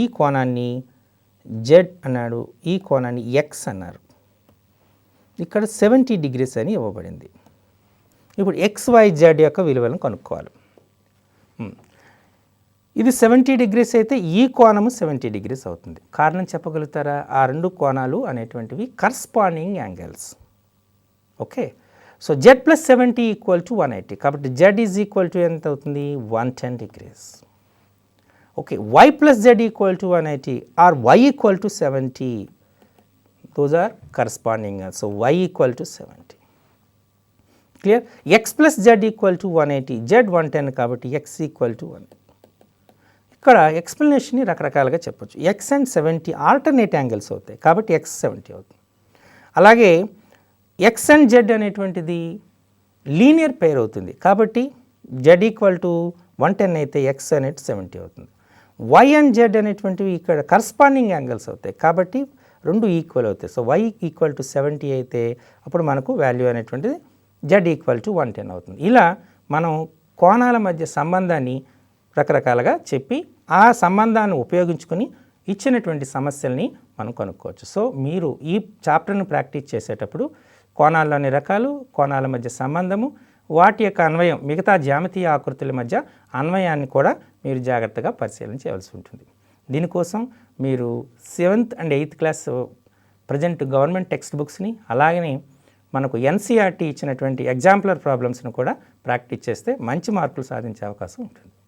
ఈ కోణాన్ని జెడ్ అన్నాడు, ఈ కోణాన్ని ఎక్స్ అన్నారు. ఇక్కడ 70 డిగ్రీస్ అని ఇవ్వబడింది. ఇప్పుడు XYZ యొక్క విలువలను కనుక్కోవాలి. ఇది 70 డిగ్రీస్ అయితే ఈ కోణము 70 డిగ్రీస్ అవుతుంది. కారణం చెప్పగలుగుతారా? ఆ 2 కోణాలు అనేటువంటివి corresponding angles. Okay. So Z plus 70 equal to 180. కాబట్టి Z ఈజ్ ఈక్వల్ టు ఎంత అవుతుంది 110 degrees. Okay. Y plus Z equal to 180 or Y equal to 70. Those are corresponding. So y equal to 70. Clear? X plus z equal to 180. Z 110 కాబట్టి x equal to 180. ఇక్కడ ఎక్స్ప్లెనేషన్ని రకరకాలుగా చెప్పొచ్చు. x and 70 alternate angles అవుతాయి కాబట్టి x 70 అవుతుంది. అలాగే x and z అనేటువంటిది linear pair అవుతుంది కాబట్టి z ఈక్వల్ టు 110 అయితే x అనేది 70 అవుతుంది. y and z అనేటువంటివి ఇక్కడ కరస్పాండింగ్ యాంగిల్స్ అవుతాయి కాబట్టి 2 ఈక్వల్ అవుతాయి. సో y ఈక్వల్ టు 70 అయితే అప్పుడు మనకు వాల్యూ అనేటువంటిది z ఈక్వల్ టు 110 అవుతుంది. ఇలా మనం కోణాల మధ్య సంబంధాన్ని రకరకాలుగా చెప్పి ఆ సంబంధాన్ని ఉపయోగించుకొని ఇచ్చినటువంటి సమస్యల్ని మనం కనుక్కోవచ్చు. సో మీరు ఈ చాప్టర్ను ప్రాక్టీస్ చేసేటప్పుడు కోణాల్లోని రకాలు, కోణాల మధ్య సంబంధము, వాటి యొక్క అన్వయం, మిగతా జ్యామితీయ ఆకృతుల మధ్య అన్వయాన్ని కూడా మీరు జాగ్రత్తగా పరిశీలన చేయవలసి ఉంటుంది. దీనికోసం మీరు 7th and 8th class present government text బుక్స్ని అలాగనే మనకు NCERT ఇచ్చినటువంటి ఎగ్జాంపులర్ ప్రాబ్లమ్స్ను కూడా ప్రాక్టీస్ చేస్తే మంచి మార్కులు సాధించే అవకాశం ఉంటుంది.